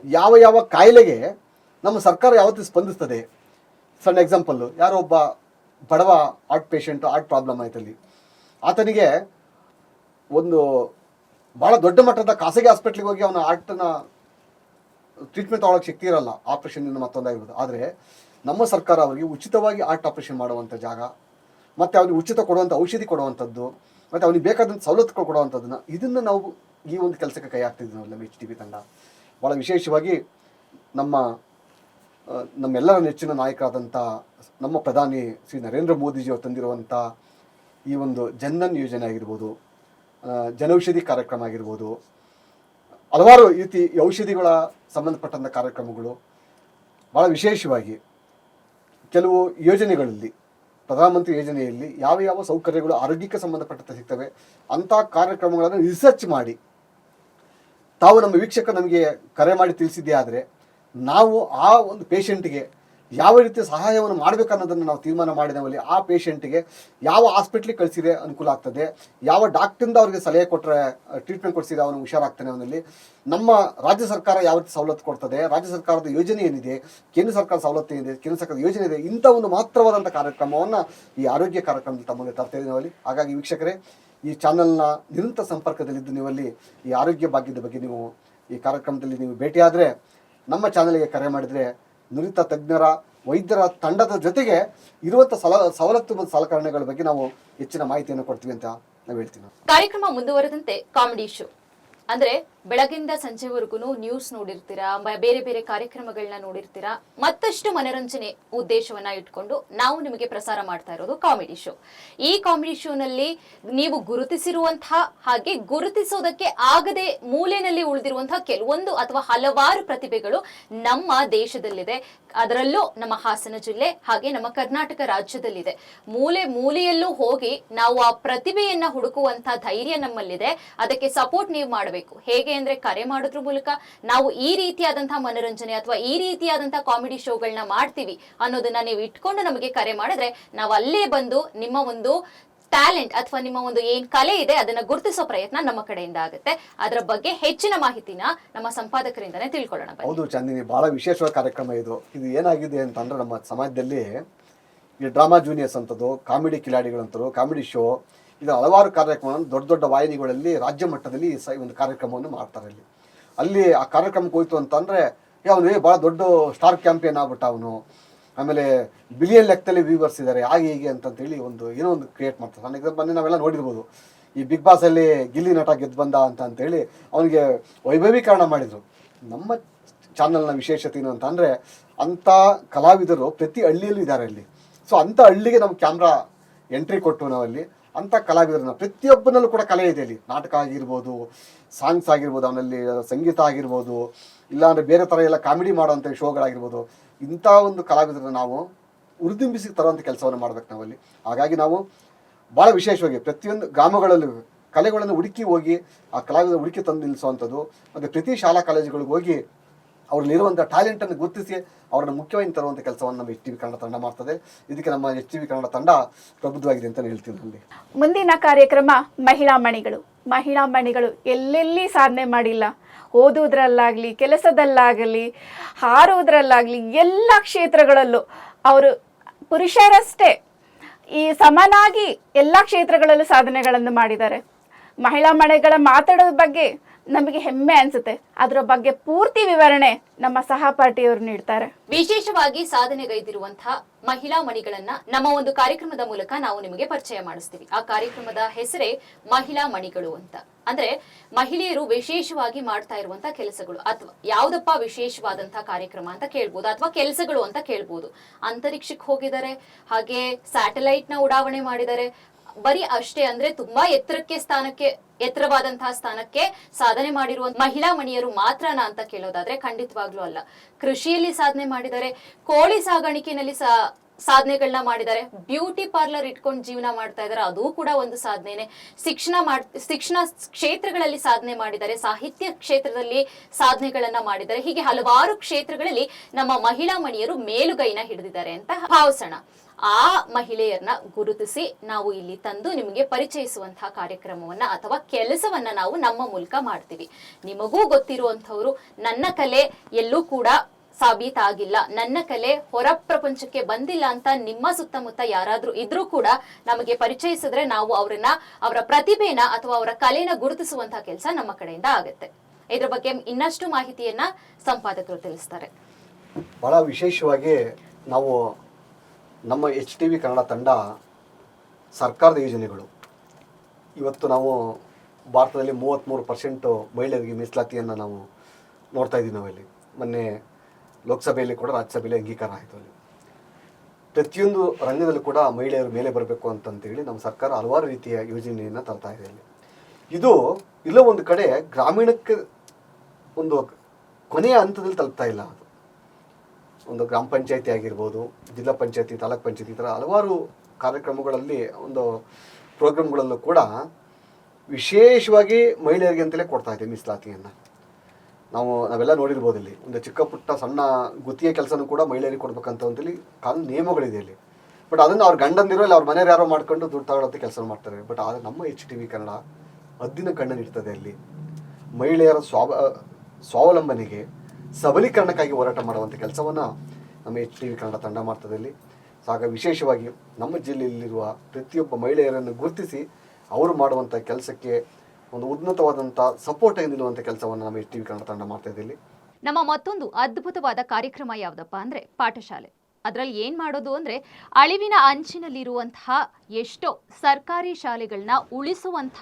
ಯಾವ ಯಾವ ಕಾಯಿಲೆಗೆ ನಮ್ಮ ಸರ್ಕಾರ ಯಾವತ್ತೂ ಸ್ಪಂದಿಸ್ತದೆ. ಸಣ್ಣ ಎಕ್ಸಾಂಪಲ್ಲು, ಯಾರೋ ಒಬ್ಬ ಬಡವ ಹಾರ್ಟ್ ಪೇಷಂಟು, ಹಾರ್ಟ್ ಪ್ರಾಬ್ಲಮ್ ಆಯ್ತಲ್ಲಿ, ಆತನಿಗೆ ಒಂದು ಭಾಳ ದೊಡ್ಡ ಮಟ್ಟದ ಖಾಸಗಿ ಹಾಸ್ಪಿಟ್ಲಿಗೆ ಹೋಗಿ ಅವನ ಹಾರ್ಟನ್ನ ಟ್ರೀಟ್ಮೆಂಟ್ ತೊಗೊಳಕ್ಕೆ ಶಕ್ತಿ ಇರಲ್ಲ, ಆಪ್ರೇಷನ್ನಿಂದ ಮತ್ತೊಂದಾಗಿರ್ಬೋದು. ಆದರೆ ನಮ್ಮ ಸರ್ಕಾರ ಅವರಿಗೆ ಉಚಿತವಾಗಿ ಹಾರ್ಟ್ ಆಪ್ರೇಷನ್ ಮಾಡುವಂಥ ಜಾಗ, ಮತ್ತು ಅವನಿಗೆ ಉಚಿತ ಕೊಡುವಂಥ ಔಷಧಿ ಕೊಡುವಂಥದ್ದು, ಮತ್ತು ಅವನಿಗೆ ಬೇಕಾದಂಥ ಸವಲತ್ತುಗಳು ಕೊಡುವಂಥದ್ದನ್ನು, ಇದನ್ನು ನಾವು ಈ ಒಂದು ಕೆಲಸಕ್ಕೆ ಕೈ ಹಾಕ್ತಿದ್ವಿ ನಾವು HTV ತಂಡ. ಭಾಳ ವಿಶೇಷವಾಗಿ ನಮ್ಮೆಲ್ಲರ ನೆಚ್ಚಿನ ನಾಯಕರಾದಂಥ ನಮ್ಮ ಪ್ರಧಾನಿ ಶ್ರೀ ನರೇಂದ್ರ ಮೋದಿಜಿಯವರು ತಂದಿರುವಂಥ ಈ ಒಂದು ಜನ್ಧನ್ ಯೋಜನೆ ಆಗಿರ್ಬೋದು, ಜನೌಷಧಿ ಕಾರ್ಯಕ್ರಮ ಆಗಿರ್ಬೋದು, ಹಲವಾರು ರೀತಿ ಔಷಧಿಗಳ ಸಂಬಂಧಪಟ್ಟಂಥ ಕಾರ್ಯಕ್ರಮಗಳು. ಭಾಳ ವಿಶೇಷವಾಗಿ ಕೆಲವು ಯೋಜನೆಗಳಲ್ಲಿ, ಪ್ರಧಾನಮಂತ್ರಿ ಯೋಜನೆಯಲ್ಲಿ ಯಾವ ಯಾವ ಸೌಕರ್ಯಗಳು ಆರೋಗ್ಯಕ್ಕೆ ಸಂಬಂಧಪಟ್ಟಂತೆ ಸಿಗ್ತವೆ ಅಂಥ ಕಾರ್ಯಕ್ರಮಗಳನ್ನು ರಿಸರ್ಚ್ ಮಾಡಿ ತಾವು ನಮ್ಮ ವೀಕ್ಷಕ ನಮಗೆ ಕರೆ ಮಾಡಿ ತಿಳಿಸಿದ್ದೇ ಆದರೆ ನಾವು ಆ ಒಂದು ಪೇಷಂಟ್ಗೆ ಯಾವ ರೀತಿ ಸಹಾಯವನ್ನು ಮಾಡಬೇಕನ್ನೋದನ್ನು ನಾವು ತೀರ್ಮಾನ ಮಾಡಿದವಲ್ಲಿ ಆ ಪೇಷಂಟಿಗೆ ಯಾವ ಹಾಸ್ಪಿಟ್ಲಿಗೆ ಕಳಿಸಿದ್ರೆ ಅನುಕೂಲ ಆಗ್ತದೆ, ಯಾವ ಡಾಕ್ಟ್ರಿಂದ ಅವ್ರಿಗೆ ಸಲಹೆ ಕೊಟ್ಟರೆ ಟ್ರೀಟ್ಮೆಂಟ್ ಕೊಡಿಸಿದ್ರೆ ಅವನು ಹುಷಾರಾಗ್ತಾನೆ ಅವನಲ್ಲಿ, ನಮ್ಮ ರಾಜ್ಯ ಸರ್ಕಾರ ಯಾವ ರೀತಿ ಸವಲತ್ತು ಕೊಡ್ತದೆ, ರಾಜ್ಯ ಸರ್ಕಾರದ ಯೋಜನೆ ಏನಿದೆ, ಕೇಂದ್ರ ಸರ್ಕಾರ ಸವಲತ್ತು ಏನಿದೆ, ಕೇಂದ್ರ ಸರ್ಕಾರದ ಯೋಜನೆ ಇದೆ, ಇಂಥ ಒಂದು ಮಾತ್ರವಾದಂಥ ಕಾರ್ಯಕ್ರಮವನ್ನು ಈ ಆರೋಗ್ಯ ಕಾರ್ಯಕ್ರಮದಲ್ಲಿ ತಮ್ಮ ಮುಂದೆ ತರ್ತಾ ಇದ್ದೀವಿ ನಾವಲ್ಲಿ. ಹಾಗಾಗಿ ವೀಕ್ಷಕರೇ, ಈ ಚಾನಲ್ನ ನಿರಂತರ ಸಂಪರ್ಕದಲ್ಲಿದ್ದು ನೀವಲ್ಲಿ ಈ ಆರೋಗ್ಯ ಭಾಗ್ಯದ ಬಗ್ಗೆ ನೀವು ಈ ಕಾರ್ಯಕ್ರಮದಲ್ಲಿ ನೀವು ಭೇಟಿಯಾದರೆ ನಮ್ಮ ಚಾನಲ್ಗೆ ಕರೆ ಮಾಡಿದರೆ ನುರಿತ ತಜ್ಞರ ವೈದ್ಯರ ತಂಡದ ಜೊತೆಗೆ ಇರುವಂಥ ಸವಲತ್ತು ಮತ್ತು ಸಲಕರಣೆಗಳ ಬಗ್ಗೆ ನಾವು ಹೆಚ್ಚಿನ ಮಾಹಿತಿಯನ್ನು ಕೊಡ್ತೀವಿ ಅಂತ ನಾವು ಹೇಳ್ತೀವಿ. ಕಾರ್ಯಕ್ರಮ ಮುಂದುವರೆದಂತೆ ಕಾಮಿಡಿ ಶೋ ಅಂದ್ರೆ ಬೆಳಗಿಂದ ಸಂಜೆವರೆಗೂ ನ್ಯೂಸ್ ನೋಡಿರ್ತೀರಾ, ಬೇರೆ ಬೇರೆ ಕಾರ್ಯಕ್ರಮಗಳನ್ನ ನೋಡಿರ್ತೀರಾ. ಮತ್ತಷ್ಟು ಮನರಂಜನೆ ಉದ್ದೇಶವನ್ನ ಇಟ್ಕೊಂಡು ನಾವು ನಿಮಗೆ ಪ್ರಸಾರ ಮಾಡ್ತಾ ಇರೋದು ಕಾಮಿಡಿ ಶೋ. ಈ ಕಾಮಿಡಿ ಶೋನಲ್ಲಿ ನೀವು ಗುರುತಿಸಿರುವಂತಹ ಹಾಗೆ ಗುರುತಿಸೋದಕ್ಕೆ ಆಗದೆ ಮೂಲೆಯಲ್ಲಿ ಉಳಿದಿರುವಂತಹ ಕೆಲವೊಂದು ಅಥವಾ ಹಲವಾರು ಪ್ರತಿಭೆಗಳು ನಮ್ಮ ದೇಶದಲ್ಲಿದೆ. ಅದರಲ್ಲೂ ನಮ್ಮ ಹಾಸನ ಜಿಲ್ಲೆ ಹಾಗೆ ನಮ್ಮ ಕರ್ನಾಟಕ ರಾಜ್ಯದಲ್ಲಿದೆ. ಮೂಲೆ ಮೂಲೆಯಲ್ಲೂ ಹೋಗಿ ನಾವು ಆ ಪ್ರತಿಭೆಯನ್ನ ಹುಡುಕುವಂತ ಧೈರ್ಯ ನಮ್ಮಲ್ಲಿದೆ. ಅದಕ್ಕೆ ಸಪೋರ್ಟ್ ನೀವು ಮಾಡಬೇಕು. ಹೇಗೆ ಅಂದ್ರೆ ಕರೆ ಮಾಡೋದ್ರ ಮೂಲಕ ನಾವು ಈ ರೀತಿಯಾದಂತಹ ಮನರಂಜನೆ ಅಥವಾ ಈ ರೀತಿಯಾದಂತಹ ಕಾಮಿಡಿ ಶೋಗಳನ್ನ ಮಾಡ್ತೀವಿ ಅನ್ನೋದನ್ನ ನೀವು ಇಟ್ಕೊಂಡು ನಮಗೆ ಕರೆ ಮಾಡಿದ್ರೆ ನಾವು ಅಲ್ಲೇ ಬಂದು ನಿಮ್ಮ ಒಂದು ಟ್ಯಾಲೆಂಟ್ ಅಥವಾ ನಿಮ್ಮ ಒಂದು ಏನ್ ಕಲೆ ಇದೆ ಅದನ್ನ ಗುರುತಿಸೋ ಪ್ರಯತ್ನ ನಮ್ಮ ಕಡೆಯಿಂದ ಆಗುತ್ತೆ. ಅದರ ಬಗ್ಗೆ ಹೆಚ್ಚಿನ ಮಾಹಿತಿನ ನಮ್ಮ ಸಂಪಾದಕರಿಂದನೇ ತಿಳ್ಕೊಳ್ಳೋಣ. ಹೌದು ಚಂದಿನಿ, ಬಹಳ ವಿಶೇಷವಾದ ಕಾರ್ಯಕ್ರಮ ಇದು. ಏನಾಗಿದೆ ಅಂತಂದ್ರೆ ನಮ್ಮ ಸಮಾಜದಲ್ಲಿ ಈ ಡ್ರಾಮಾ ಜೂನಿಯರ್ಸ್ ಅಂತದ್ದು, ಕಾಮಿಡಿ ಕಿಲಾಡಿಗಳಂತರು, ಕಾಮಿಡಿ ಶೋ, ಇದು ಹಲವಾರು ಕಾರ್ಯಕ್ರಮಗಳನ್ನು ದೊಡ್ಡ ದೊಡ್ಡ ವಾಹಿನಿಗಳಲ್ಲಿ ರಾಜ್ಯ ಮಟ್ಟದಲ್ಲಿ ಈ ಒಂದು ಕಾರ್ಯಕ್ರಮವನ್ನು ಮಾಡ್ತಾರೆ. ಅಲ್ಲಿ ಆ ಕಾರ್ಯಕ್ರಮಕ್ಕೆ ಹೋಯ್ತು ಅಂತಂದರೆ ಅವನು ಭಾಳ ದೊಡ್ಡ ಸ್ಟಾರ್ ಕ್ಯಾಂಪಿಯನ್ ಆಗ್ಬಿಟ್ಟ ಅವನು, ಆಮೇಲೆ ಬಿಲಿಯನ್ ಲೆಕ್ಕದಲ್ಲಿ ವ್ಯೂವರ್ಸ್ ಇದ್ದಾರೆ, ಹಾಗೆ ಹೀಗೆ ಅಂತಂತೇಳಿ ಏನೋ ಒಂದು ಕ್ರಿಯೇಟ್ ಮಾಡ್ತಾರೆ. ಫಾರ್ ಎಕ್ಸಾಂಪಲ್ ಮೊನ್ನೆ ನಾವೆಲ್ಲ ನೋಡಿರ್ಬೋದು, ಈ ಬಿಗ್ ಬಾಸಲ್ಲಿ ಗಿಲ್ಲಿ ನಟ ಗೆದ್ದು ಬಂದ ಅಂತೇಳಿ ಅವನಿಗೆ ವೈಭವೀಕರಣ ಮಾಡಿದರು. ನಮ್ಮ ಚಾನಲ್ನ ವಿಶೇಷತೆ ಏನು ಅಂತಂದರೆ ಅಂಥ ಕಲಾವಿದರು ಪ್ರತಿ ಹಳ್ಳಿಯಲ್ಲೂ ಇದ್ದಾರೆ ಅಲ್ಲಿ. ಸೊ ಅಂಥ ಹಳ್ಳಿಗೆ ನಮ್ಮ ಕ್ಯಾಮ್ರಾ ಎಂಟ್ರಿ ಕೊಟ್ಟು ನಾವಲ್ಲಿ ಅಂಥ ಕಲಾವಿದರನ್ನ ಪ್ರತಿಯೊಬ್ಬನಲ್ಲೂ ಕೂಡ ಕಲೆ ಇದೆ. ಅಲ್ಲಿ ನಾಟಕ ಆಗಿರ್ಬೋದು, ಸಾಂಗ್ಸ್ ಆಗಿರ್ಬೋದು, ಅವನಲ್ಲಿ ಸಂಗೀತ ಆಗಿರ್ಬೋದು, ಇಲ್ಲಾಂದರೆ ಬೇರೆ ಥರ ಎಲ್ಲ ಕಾಮಿಡಿ ಮಾಡೋವಂಥ ಶೋಗಳಾಗಿರ್ಬೋದು, ಇಂಥ ಒಂದು ಕಲಾವಿದರನ್ನ ನಾವು ಹುರಿದುಂಬಿಸಿ ತರುವಂಥ ಕೆಲಸವನ್ನು ಮಾಡ್ಬೇಕು ನಾವಲ್ಲಿ. ಹಾಗಾಗಿ ನಾವು ಭಾಳ ವಿಶೇಷವಾಗಿ ಪ್ರತಿಯೊಂದು ಗ್ರಾಮಗಳಲ್ಲೂ ಕಲೆಗಳನ್ನು ಹುಡುಕಿ ಹೋಗಿ ಆ ಕಲಾವಿದರ ಹುಡುಕಿ ತಂದು ನಿಲ್ಲಿಸುವಂಥದ್ದು, ಮತ್ತು ಪ್ರತಿ ಶಾಲಾ ಕಾಲೇಜುಗಳಿಗೆ ಹೋಗಿ ಅವರಲ್ಲಿರುವಂಥ ಟ್ಯಾಲೆಂಟನ್ನು ಗುರುತಿಸಿ ಅವರನ್ನು ಮುಖ್ಯವಾಗಿ ತರುವಂಥ ಕೆಲಸವನ್ನು ನಮ್ಮ HTV ಕನ್ನಡ ತಂಡ ಮಾಡ್ತದೆ. ಇದಕ್ಕೆ ನಮ್ಮ HTV ಕನ್ನಡ ತಂಡ ಪ್ರಬುದ್ಧವಾಗಿದೆ ಅಂತ ಹೇಳ್ತೀವಿ. ಅಲ್ಲಿ ಮುಂದಿನ ಕಾರ್ಯಕ್ರಮ ಮಹಿಳಾ ಮಣಿಗಳು. ಮಹಿಳಾ ಮಣಿಗಳು ಎಲ್ಲೆಲ್ಲಿ ಸಾಧನೆ ಮಾಡಿಲ್ಲ, ಓದುವುದರಲ್ಲಾಗಲಿ, ಕೆಲಸದಲ್ಲಾಗಲಿ, ಹಾರುವುದರಲ್ಲಾಗಲಿ, ಎಲ್ಲ ಕ್ಷೇತ್ರಗಳಲ್ಲೂ ಅವರು ಪುರುಷರಷ್ಟೇ ಈ ಸಮನಾಗಿ ಎಲ್ಲ ಕ್ಷೇತ್ರಗಳಲ್ಲೂ ಸಾಧನೆಗಳನ್ನು ಮಾಡಿದ್ದಾರೆ. ಮಹಿಳಾ ಮಣಿಗಳ ಮಾತಾಡೋದ್ರ ಬಗ್ಗೆ ನಮಗೆ ಹೆಮ್ಮೆ ಅನ್ಸುತ್ತೆ. ಅದರ ಬಗ್ಗೆ ಪೂರ್ತಿ ವಿವರಣೆ ನಮ್ಮ ಸಹಪಾಠಿಯವರು ನೀಡ್ತಾರೆ. ವಿಶೇಷವಾಗಿ ಸಾಧನೆಗೈದಿರುವಂತಹ ಮಹಿಳಾ ಮಣಿಗಳನ್ನ ನಮ್ಮ ಒಂದು ಕಾರ್ಯಕ್ರಮದ ಮೂಲಕ ನಾವು ನಿಮಗೆ ಪರಿಚಯ ಮಾಡಿಸ್ತೀವಿ. ಆ ಕಾರ್ಯಕ್ರಮದ ಹೆಸರೇ ಮಹಿಳಾ ಮಣಿಗಳು ಅಂತ. ಅಂದ್ರೆ ಮಹಿಳೆಯರು ವಿಶೇಷವಾಗಿ ಮಾಡ್ತಾ ಇರುವಂತಹ ಕೆಲಸಗಳು, ಅಥವಾ ಯಾವ್ದಪ್ಪ ವಿಶೇಷವಾದಂತಹ ಕಾರ್ಯಕ್ರಮ ಅಂತ ಕೇಳ್ಬೋದು, ಅಥವಾ ಕೆಲಸಗಳು ಅಂತ ಕೇಳ್ಬೋದು. ಅಂತರಿಕ್ಷಕ್ಕೆ ಹೋಗಿದ್ದಾರೆ, ಹಾಗೆ ಸ್ಯಾಟಲೈಟ್ ನ ಉಡಾವಣೆ ಮಾಡಿದ್ದಾರೆ. ಬರೀ ಅಷ್ಟೇ ಅಂದ್ರೆ ತುಂಬಾ ಎತ್ತರವಾದಂತಹ ಸ್ಥಾನಕ್ಕೆ ಸಾಧನೆ ಮಾಡಿರುವ ಮಹಿಳಾ ಮಣಿಯರು ಮಾತ್ರನಾ ಅಂತ ಕೇಳೋದಾದ್ರೆ ಖಂಡಿತವಾಗ್ಲೂ ಅಲ್ಲ. ಕೃಷಿಯಲ್ಲಿ ಸಾಧನೆ ಮಾಡಿದ್ದಾರೆ, ಕೋಳಿ ಸಾಗಾಣಿಕೆಯಲ್ಲಿ ಸಾಧನೆಗಳನ್ನ ಮಾಡಿದ್ದಾರೆ, ಬ್ಯೂಟಿ ಪಾರ್ಲರ್ ಇಟ್ಕೊಂಡು ಜೀವನ ಮಾಡ್ತಾ ಇದ್ದಾರೆ, ಅದು ಕೂಡ ಒಂದು ಸಾಧನೆನೆ. ಶಿಕ್ಷಣ ಕ್ಷೇತ್ರಗಳಲ್ಲಿ ಸಾಧನೆ ಮಾಡಿದ್ದಾರೆ, ಸಾಹಿತ್ಯ ಕ್ಷೇತ್ರದಲ್ಲಿ ಸಾಧನೆಗಳನ್ನ ಮಾಡಿದ್ದಾರೆ. ಹೀಗೆ ಹಲವಾರು ಕ್ಷೇತ್ರಗಳಲ್ಲಿ ನಮ್ಮ ಮಹಿಳಾ ಮಣಿಯರು ಮೇಲುಗೈನ ಹಿಡಿದಿದ್ದಾರೆ ಅಂತ ಭಾವಿಸೋಣ. ಆ ಮಹಿಳೆಯರನ್ನ ಗುರುತಿಸಿ ನಾವು ಇಲ್ಲಿ ತಂದು ನಿಮಗೆ ಪರಿಚಯಿಸುವಂತಹ ಕಾರ್ಯಕ್ರಮವನ್ನ ಅಥವಾ ಕೆಲಸವನ್ನ ನಾವು ನಮ್ಮ ಮೂಲಕ ಮಾಡ್ತೀವಿ. ನಿಮಗೂ ಗೊತ್ತಿರುವಂತವ್ರು ನನ್ನ ಕಲೆ ಎಲ್ಲೂ ಕೂಡ ಸಾಬೀತಾಗಿಲ್ಲ, ನನ್ನ ಕಲೆ ಹೊರ ಪ್ರಪಂಚಕ್ಕೆ ಬಂದಿಲ್ಲ ಅಂತ ನಿಮ್ಮ ಸುತ್ತಮುತ್ತ ಯಾರಾದ್ರೂ ಇದ್ರೂ ಕೂಡ ನಮಗೆ ಪರಿಚಯಿಸಿದ್ರೆ ನಾವು ಅವರ ಪ್ರತಿಭೆನ ಅಥವಾ ಅವರ ಕಲೆನ ಗುರುತಿಸುವಂತಹ ಕೆಲಸ ನಮ್ಮ ಕಡೆಯಿಂದ ಆಗುತ್ತೆ. ಇದ್ರ ಬಗ್ಗೆ ಇನ್ನಷ್ಟು ಮಾಹಿತಿಯನ್ನ ಸಂಪಾದಕರು ತಿಳಿಸ್ತಾರೆ. ಬಹಳ ವಿಶೇಷವಾಗಿ ನಾವು ನಮ್ಮ HTV ಕನ್ನಡ ತಂಡ ಸರ್ಕಾರದ ಯೋಜನೆಗಳು, ಇವತ್ತು ನಾವು ಭಾರತದಲ್ಲಿ 33% ಮಹಿಳೆಯರಿಗೆ ಮೀಸಲಾತಿಯನ್ನು ನಾವು ನೋಡ್ತಾ ಇದ್ದೀವಿ. ನಾವಲ್ಲಿ ಮೊನ್ನೆ ಲೋಕಸಭೆಯಲ್ಲಿ ಕೂಡ ರಾಜ್ಯಸಭೆಯಲ್ಲಿ ಅಂಗೀಕಾರ ಆಯಿತು. ಅಲ್ಲಿ ಪ್ರತಿಯೊಂದು ರಂಗದಲ್ಲೂ ಕೂಡ ಮಹಿಳೆಯರು ಮೇಲೆ ಬರಬೇಕು ಅಂತಂತೇಳಿ ನಮ್ಮ ಸರ್ಕಾರ ಹಲವಾರು ರೀತಿಯ ಯೋಜನೆಯನ್ನು ತರ್ತಾ ಇದೆ. ಅಲ್ಲಿ ಇದು ಇಲ್ಲೋ ಒಂದು ಕಡೆ ಗ್ರಾಮೀಣಕ್ಕೆ ಒಂದು ಕೊನೆಯ ಹಂತದಲ್ಲಿ ತಲುಪ್ತಾ ಇಲ್ಲ. ಅದು ಒಂದು ಗ್ರಾಮ ಪಂಚಾಯತಿ ಆಗಿರ್ಬೋದು, ಜಿಲ್ಲಾ ಪಂಚಾಯತಿ, ತಾಲೂಕ್ ಪಂಚಾಯತಿ, ಈ ಥರ ಹಲವಾರು ಕಾರ್ಯಕ್ರಮಗಳಲ್ಲಿ ಒಂದು ಪ್ರೋಗ್ರಾಮ್ಗಳಲ್ಲೂ ಕೂಡ ವಿಶೇಷವಾಗಿ ಮಹಿಳೆಯರಿಗೆ ಅಂತಲೇ ಕೊಡ್ತಾ ಇದೆ ಮೀಸಲಾತಿಯನ್ನು. ನಾವೆಲ್ಲ ನೋಡಿರ್ಬೋದು ಇಲ್ಲಿ ಒಂದು ಚಿಕ್ಕ ಪುಟ್ಟ ಸಣ್ಣ ಗುತ್ತಿಗೆ ಕೆಲಸನೂ ಕೂಡ ಮಹಿಳೆಯರಿಗೆ ಕೊಡ್ಬೇಕಂತ ಅಂತೇಳಿ ಕಾನೂನು ನಿಯಮಗಳಿದೆ ಇಲ್ಲಿ. ಬಟ್ ಅದನ್ನು ಅವ್ರ ಗಂಡಂದಿರೋ ಇಲ್ಲ ಅವ್ರ ಮನೆಯವ್ರು ಯಾರೋ ಮಾಡ್ಕೊಂಡು ದುಡ್ಡು ತಗೊಳ್ಳೋಂಥ ಕೆಲಸ ಮಾಡ್ತಾರೆ. ಬಟ್ ಆದರೆ ನಮ್ಮ HTV ಕನ್ನಡ ಹದ್ದಿನ ಕಣ್ಣನಿಡ್ತದೆ ಅಲ್ಲಿ ಮಹಿಳೆಯರ ಸ್ವಾವಲಂಬನೆಗೆ ಸಬಲೀಕರಣಕ್ಕಾಗಿ ಹೋರಾಟ ಮಾಡುವಂಥ ಕೆಲಸವನ್ನು ನಮ್ಮ HTV ಕನ್ನಡ ತಂಡ ಮಾಡ್ತದೆ ಇಲ್ಲಿ. ಸೊ ಆಗ ವಿಶೇಷವಾಗಿ ನಮ್ಮ ಜಿಲ್ಲೆಯಲ್ಲಿರುವ ಪ್ರತಿಯೊಬ್ಬ ಮಹಿಳೆಯರನ್ನು ಗುರುತಿಸಿ ಅವರು ಮಾಡುವಂಥ ಕೆಲಸಕ್ಕೆ ಒಂದು ಉನ್ನತವಾದಂಥ ಸಪೋರ್ಟ್ ನಿಲ್ಲುವಂಥ ಕೆಲಸವನ್ನು ನಮ್ಮ HTV ಕನ್ನಡ ತಂಡ ಮಾಡ್ತಾ ಇದೆ ಇಲ್ಲಿ. ನಮ್ಮ ಮತ್ತೊಂದು ಅದ್ಭುತವಾದ ಕಾರ್ಯಕ್ರಮ ಯಾವುದಪ್ಪ ಅಂದರೆ ಪಾಠಶಾಲೆ. ಅದರಲ್ಲಿ ಏನು ಮಾಡೋದು ಅಂದರೆ ಅಳಿವಿನ ಅಂಚಿನಲ್ಲಿರುವಂತಹ ಎಷ್ಟೋ ಸರ್ಕಾರಿ ಶಾಲೆಗಳನ್ನ ಉಳಿಸುವಂಥ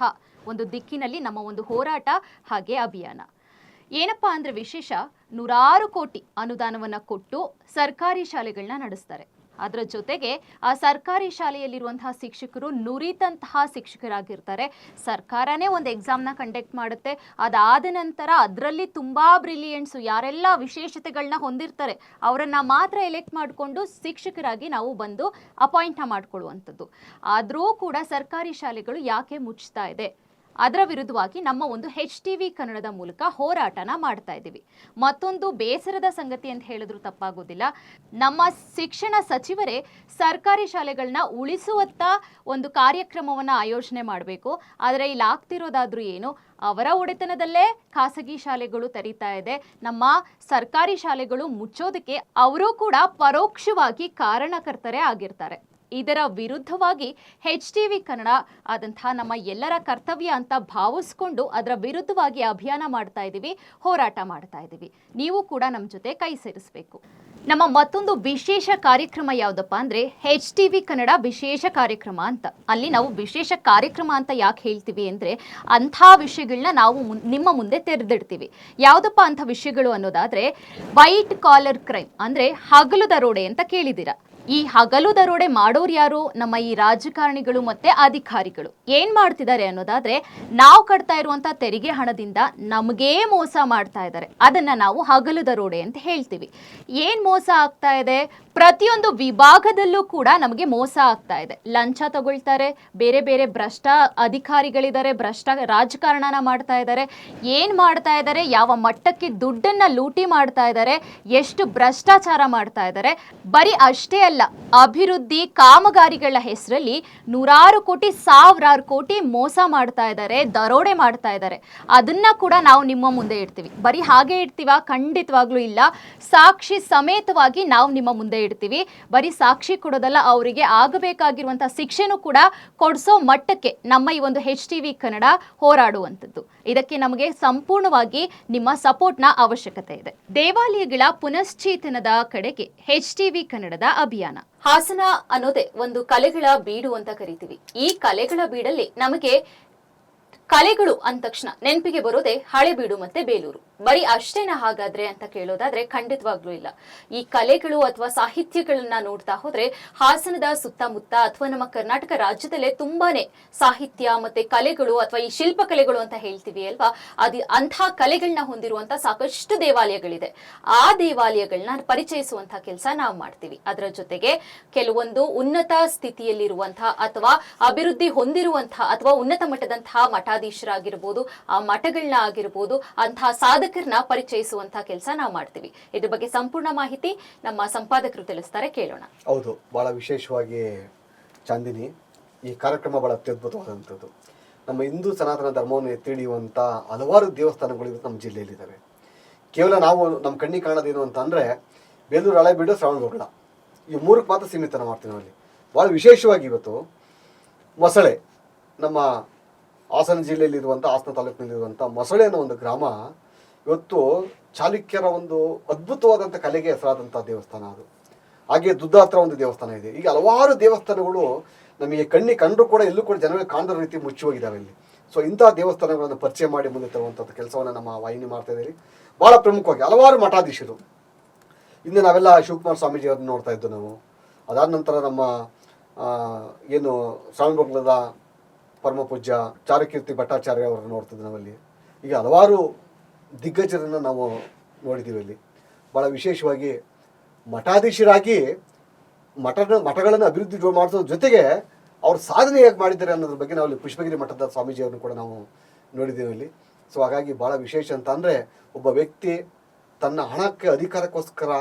ಒಂದು ದಿಕ್ಕಿನಲ್ಲಿ ನಮ್ಮ ಒಂದು ಹೋರಾಟ ಹಾಗೆ ಅಭಿಯಾನ. ಏನಪ್ಪ ಅಂದರೆ ವಿಶೇಷ 100 ಕೋಟಿ ಅನುದಾನವನ್ನು ಕೊಟ್ಟು ಸರ್ಕಾರಿ ಶಾಲೆಗಳನ್ನ ನಡೆಸ್ತಾರೆ. ಅದರ ಜೊತೆಗೆ ಆ ಸರ್ಕಾರಿ ಶಾಲೆಯಲ್ಲಿರುವಂತಹ ಶಿಕ್ಷಕರು ನುರಿತಂತಹ ಶಿಕ್ಷಕರಾಗಿರ್ತಾರೆ. ಸರ್ಕಾರನೇ ಒಂದು ಎಕ್ಸಾಮ್ನ ಕಂಡಕ್ಟ್ ಮಾಡುತ್ತೆ. ಅದಾದ ನಂತರ ಅದರಲ್ಲಿ ತುಂಬ ಬ್ರಿಲಿಯಂಟ್ಸು ಯಾರೆಲ್ಲ ವಿಶೇಷತೆಗಳನ್ನ ಹೊಂದಿರ್ತಾರೆ ಅವರನ್ನು ಮಾತ್ರ ಎಲೆಕ್ಟ್ ಮಾಡಿಕೊಂಡು ಶಿಕ್ಷಕರಾಗಿ ನಾವು ಬಂದು ಅಪಾಯಿಂಟ್ ಮಾಡ್ಕೊಳ್ಳುವಂಥದ್ದು. ಆದರೂ ಕೂಡ ಸರ್ಕಾರಿ ಶಾಲೆಗಳು ಯಾಕೆ ಮುಚ್ತಾ ಇದೆ? ಅದರ ವಿರುದ್ಧವಾಗಿ ನಮ್ಮ ಒಂದು HTV ಕನ್ನಡದ ಮೂಲಕ ಹೋರಾಟನ ಮಾಡ್ತಾ ಇದ್ದೀವಿ. ಮತ್ತೊಂದು ಬೇಸರದ ಸಂಗತಿ ಅಂತ ಹೇಳಿದ್ರು ತಪ್ಪಾಗೋದಿಲ್ಲ, ನಮ್ಮ ಶಿಕ್ಷಣ ಸಚಿವರೇ ಸರ್ಕಾರಿ ಶಾಲೆಗಳನ್ನ ಉಳಿಸುವತ್ತ ಒಂದು ಕಾರ್ಯಕ್ರಮವನ್ನು ಆಯೋಜನೆ ಮಾಡಬೇಕು. ಆದರೆ ಇಲ್ಲಿ ಆಗ್ತಿರೋದಾದ್ರೂ ಏನು, ಅವರ ಒಡೆತನದಲ್ಲೇ ಖಾಸಗಿ ಶಾಲೆಗಳು ತೆರೀತಾ ಇದೆ. ನಮ್ಮ ಸರ್ಕಾರಿ ಶಾಲೆಗಳು ಮುಚ್ಚೋದಕ್ಕೆ ಅವರು ಕೂಡ ಪರೋಕ್ಷವಾಗಿ ಕಾರಣಕರ್ತರೇ ಆಗಿರ್ತಾರೆ. ಇದರ ವಿರುದ್ಧವಾಗಿ HTV ಕನ್ನಡ ಆದಂತಹ ನಮ್ಮ ಎಲ್ಲರ ಕರ್ತವ್ಯ ಅಂತ ಭಾವಿಸ್ಕೊಂಡು ಅದರ ವಿರುದ್ಧವಾಗಿ ಅಭಿಯಾನ ಮಾಡ್ತಾ ಇದ್ದೀವಿ, ಹೋರಾಟ ಮಾಡ್ತಾ ಇದ್ದೀವಿ. ನೀವು ಕೂಡ ನಮ್ಮ ಜೊತೆ ಕೈ ಸೇರಿಸಬೇಕು. ನಮ್ಮ ಮತ್ತೊಂದು ವಿಶೇಷ ಕಾರ್ಯಕ್ರಮ ಯಾವುದಪ್ಪ ಅಂದರೆ HTV ಕನ್ನಡ ವಿಶೇಷ ಕಾರ್ಯಕ್ರಮ ಅಂತ. ಅಲ್ಲಿ ನಾವು ವಿಶೇಷ ಕಾರ್ಯಕ್ರಮ ಅಂತ ಯಾಕೆ ಹೇಳ್ತೀವಿ ಅಂದರೆ ಅಂಥ ವಿಷಯಗಳನ್ನ ನಾವು ನಿಮ್ಮ ಮುಂದೆ ತೆರೆದಿಡ್ತೀವಿ. ಯಾವುದಪ್ಪ ಅಂಥ ವಿಷಯಗಳು ಅನ್ನೋದಾದರೆ ವೈಟ್ ಕಾಲರ್ ಕ್ರೈಮ್ ಅಂದರೆ ಹಗಲು ದರೋಡೆ ಅಂತ ಕೇಳಿದ್ದೀರಾ. ಈ ಹಗಲು ದರೋಡೆ ಮಾಡೋರು ಯಾರು? ನಮ್ಮ ಈ ರಾಜಕಾರಣಿಗಳು ಮತ್ತೆ ಅಧಿಕಾರಿಗಳು. ಏನ್ ಮಾಡ್ತಿದ್ದಾರೆ ಅನ್ನೋದಾದ್ರೆ ನಾವು ಕಟ್ತಾ ಇರುವಂತ ತೆರಿಗೆ ಹಣದಿಂದ ನಮಗೇ ಮೋಸ ಮಾಡ್ತಾ ಇದ್ದಾರೆ. ಅದನ್ನ ನಾವು ಹಗಲು ದರೋಡೆ ಅಂತ ಹೇಳ್ತೀವಿ. ಏನ್ ಮೋಸ ಆಗ್ತಾ ಇದೆ? ಪ್ರತಿಯೊಂದು ವಿಭಾಗದಲ್ಲೂ ಕೂಡ ನಮಗೆ ಮೋಸ ಆಗ್ತಾ ಇದೆ. ಲಂಚ ತಗೊಳ್ತಾರೆ, ಬೇರೆ ಬೇರೆ ಭ್ರಷ್ಟ ಅಧಿಕಾರಿಗಳಿದ್ದಾರೆ, ಭ್ರಷ್ಟ ರಾಜಕಾರಣನ ಮಾಡ್ತಾ ಇದ್ದಾರೆ. ಏನ್ ಮಾಡ್ತಾ ಇದ್ದಾರೆ, ಯಾವ ಮಟ್ಟಕ್ಕೆ ದುಡ್ಡನ್ನ ಲೂಟಿ ಮಾಡ್ತಾ ಇದ್ದಾರೆ, ಎಷ್ಟು ಭ್ರಷ್ಟಾಚಾರ ಮಾಡ್ತಾ ಇದ್ದಾರೆ. ಬರೀ ಅಷ್ಟೇ ಅಲ್ಲ, ಅಭಿವೃದ್ಧಿ ಕಾಮಗಾರಿಗಳ ಹೆಸರಲ್ಲಿ 100 ಕೋಟಿ 1000 ಕೋಟಿ ಮೋಸ ಮಾಡ್ತಾ ಇದ್ದಾರೆ, ದರೋಡೆ ಮಾಡ್ತಾ ಇದ್ದಾರೆ. ಅದನ್ನ ಕೂಡ ನಾವು ನಿಮ್ಮ ಮುಂದೆ ಇಡ್ತೀವಿ. ಬರೀ ಹಾಗೆ ಇಡ್ತೀವ? ಖಂಡಿತವಾಗ್ಲೂ ಇಲ್ಲ. ಸಾಕ್ಷಿ ಸಮೇತವಾಗಿ ನಾವು ನಿಮ್ಮ ಮುಂದೆ ಇಡ್ತೀವಿ. ಬರೀ ಸಾಕ್ಷಿ ಕೊಡೋದಲ್ಲ, ಅವರಿಗೆ ಆಗಬೇಕಾಗಿರುವಂತಹ ಶಿಕ್ಷೆನೂ ಕೂಡ ಕೊಡಿಸೋ ಮಟ್ಟಕ್ಕೆ ನಮ್ಮ ಈ ಒಂದು HTV ಕನ್ನಡ ಹೋರಾಡುವಂಥದ್ದು. ಇದಕ್ಕೆ ನಮಗೆ ಸಂಪೂರ್ಣವಾಗಿ ನಿಮ್ಮ ಸಪೋರ್ಟ್ನ ಅವಶ್ಯಕತೆ ಇದೆ. ದೇವಾಲಯಗಳ ಪುನಶ್ಚೇತನದ ಕಡೆಗೆ HTV ಕನ್ನಡದ ಅಭಿಯಾನ. ಹಾಸನ ಅನ್ನೋದೇ ಒಂದು ಕಲೆಗಳ ಬೀಡು ಅಂತ ಕರಿತೀವಿ. ಈ ಕಲೆಗಳ ಬೀಡಲ್ಲಿ ನಮಗೆ ಕಲೆಗಳು ಅಂದ ತಕ್ಷಣ ನೆನಪಿಗೆ ಬರೋದೇ ಹಳೆಬೀಡು ಮತ್ತೆ ಬೇಲೂರು. ಬರೀ ಅಷ್ಟೇನಾ ಹಾಗಾದ್ರೆ ಅಂತ ಕೇಳೋದಾದ್ರೆ ಖಂಡಿತವಾಗ್ಲೂ ಇಲ್ಲ. ಈ ಕಲೆಗಳು ಅಥವಾ ಸಾಹಿತ್ಯಗಳನ್ನ ನೋಡ್ತಾ ಹೋದ್ರೆ ಹಾಸನದ ಸುತ್ತಮುತ್ತ ಅಥವಾ ನಮ್ಮ ಕರ್ನಾಟಕ ರಾಜ್ಯದಲ್ಲೇ ತುಂಬಾನೇ ಸಾಹಿತ್ಯ ಮತ್ತೆ ಕಲೆಗಳು ಅಥವಾ ಈ ಶಿಲ್ಪಕಲೆಗಳು ಅಂತ ಹೇಳ್ತೀವಿ ಅಲ್ವಾ, ಅಂಥ ಕಲೆಗಳನ್ನ ಹೊಂದಿರುವಂತ ಸಾಕಷ್ಟು ದೇವಾಲಯಗಳಿದೆ. ಆ ದೇವಾಲಯಗಳನ್ನ ಪರಿಚಯಿಸುವಂತಹ ಕೆಲಸ ನಾವು ಮಾಡ್ತೀವಿ. ಅದರ ಜೊತೆಗೆ ಕೆಲವೊಂದು ಉನ್ನತ ಸ್ಥಿತಿಯಲ್ಲಿರುವಂತಹ ಅಥವಾ ಅಭಿವೃದ್ಧಿ ಹೊಂದಿರುವಂತಹ ಅಥವಾ ಉನ್ನತ ಮಟ್ಟದಂತಹ ಮಠಾಧೀಶರಾಗಿರ್ಬೋದು, ಆ ಮಠಗಳನ್ನ ಆಗಿರ್ಬೋದು, ಅಂತಹ ಸಾಧಕರನ್ನ ಪರಿಚಯಿಸುವಂತಹ ಕೆಲಸ ನಾವು ಮಾಡ್ತೀವಿ. ಇದ್ರ ಬಗ್ಗೆ ಸಂಪೂರ್ಣ ಮಾಹಿತಿ ನಮ್ಮ ಸಂಪಾದಕರು ತಿಳಿಸ್ತಾರೆ, ಕೇಳೋಣ. ಹೌದು, ಬಹಳ ವಿಶೇಷವಾಗಿ ಚಾಂದಿನಿ, ಈ ಕಾರ್ಯಕ್ರಮ ಬಹಳ ಅತ್ಯದ್ಭುತವಾದಂಥದ್ದು. ನಮ್ಮ ಹಿಂದೂ ಸನಾತನ ಧರ್ಮವನ್ನು ಎತ್ತಿ ಹಿಡಿಯುವಂಥ ಹಲವಾರು ದೇವಸ್ಥಾನಗಳು ಇವತ್ತು ನಮ್ಮ ಜಿಲ್ಲೆಯಲ್ಲಿದ್ದಾವೆ. ಕೇವಲ ನಾವು ನಮ್ಮ ಕಣ್ಣಿಗೆ ಕಾಣೋದೇನು ಅಂತಂದರೆ ಬೇಲೂರು, ಹಳೆಬೀಡು, ಶ್ರವಣಬೆಳಗೊಳ, ಈ 3ಕ್ಕೆ ಮಾತ್ರ ಸೀಮಿತನ ಮಾಡ್ತೀವಿ ನಾವಲ್ಲಿ. ಭಾಳ ವಿಶೇಷವಾಗಿ ಇವತ್ತು ಮೊಸಳೆ, ನಮ್ಮ ಹಾಸನ ಜಿಲ್ಲೆಯಲ್ಲಿರುವಂಥ, ಹಾಸನ ತಾಲೂಕಿನಲ್ಲಿರುವಂಥ ಮೊಸಳೆ ಅನ್ನೋ ಒಂದು ಗ್ರಾಮ ಇವತ್ತು ಚಾಲುಕ್ಯರ ಒಂದು ಅದ್ಭುತವಾದಂಥ ಕಲೆಗೆ ಹೆಸರಾದಂಥ ದೇವಸ್ಥಾನ ಅದು. ಹಾಗೆ ದುದ್ದ ಹತ್ರ ಒಂದು ದೇವಸ್ಥಾನ ಇದೆ. ಈಗ ಹಲವಾರು ದೇವಸ್ಥಾನಗಳು ನಮಗೆ ಕಣ್ಣಿಗೆ ಕಂಡರೂ ಕೂಡ ಎಲ್ಲೂ ಕೂಡ ಜನಗಳಿಗೆ ಕಾಣದ ರೀತಿ ಮುಚ್ಚಿ ಹೋಗಿದ್ದಾವೆ ಇಲ್ಲಿ. ಸೊ ಇಂಥ ದೇವಸ್ಥಾನಗಳನ್ನು ಪರಿಚಯ ಮಾಡಿ ಮುಂದೆ ತರುವಂಥ ಕೆಲಸವನ್ನು ನಮ್ಮ ವಾಹಿನಿ ಮಾಡ್ತಾ ಇದ್ದೀವಿ. ಭಾಳ ಪ್ರಮುಖವಾಗಿ ಹಲವಾರು ಮಠಾಧೀಶರು, ಹಿಂದೆ ನಾವೆಲ್ಲ ಶಿವಕುಮಾರ ಸ್ವಾಮೀಜಿ ಅವ್ರನ್ನ ನೋಡ್ತಾ ಇದ್ದು ನಾವು. ಅದಾದ ನಂತರ ನಮ್ಮ ಏನು ಶ್ರವಣಬೆಳಗೊಳದ ಪರಮ ಪೂಜ್ಯ ಚಾರುಕೀರ್ತಿ ಭಟ್ಟಾಚಾರ್ಯ ಅವರನ್ನು ನೋಡ್ತಿದ್ವಿ ನಾವಲ್ಲಿ. ಈಗ ಹಲವಾರು ದಿಗ್ಗಜರನ್ನು ನಾವು ನೋಡಿದ್ದೀವಿ ಅಲ್ಲಿ. ಭಾಳ ವಿಶೇಷವಾಗಿ ಮಠಾಧೀಶರಾಗಿ ಮಠಗಳನ್ನು ಅಭಿವೃದ್ಧಿ ಮಾಡಿಸೋದ್ರ ಜೊತೆಗೆ ಅವ್ರು ಸಾಧನೆ ಹೇಗೆ ಮಾಡಿದ್ದಾರೆ ಅನ್ನೋದ್ರ ಬಗ್ಗೆ ನಾವಲ್ಲಿ ಪುಷ್ಪಗಿರಿ ಮಠದ ಸ್ವಾಮೀಜಿಯವ್ರನ್ನು ಕೂಡ ನಾವು ನೋಡಿದ್ದೀವಿ ಅಲ್ಲಿ. ಸೊ ಹಾಗಾಗಿ ಭಾಳ ವಿಶೇಷ ಅಂತ ಅಂದರೆ ಒಬ್ಬ ವ್ಯಕ್ತಿ ತನ್ನ ಹಣಕ್ಕೆ ಅಧಿಕಾರಕ್ಕೋಸ್ಕರ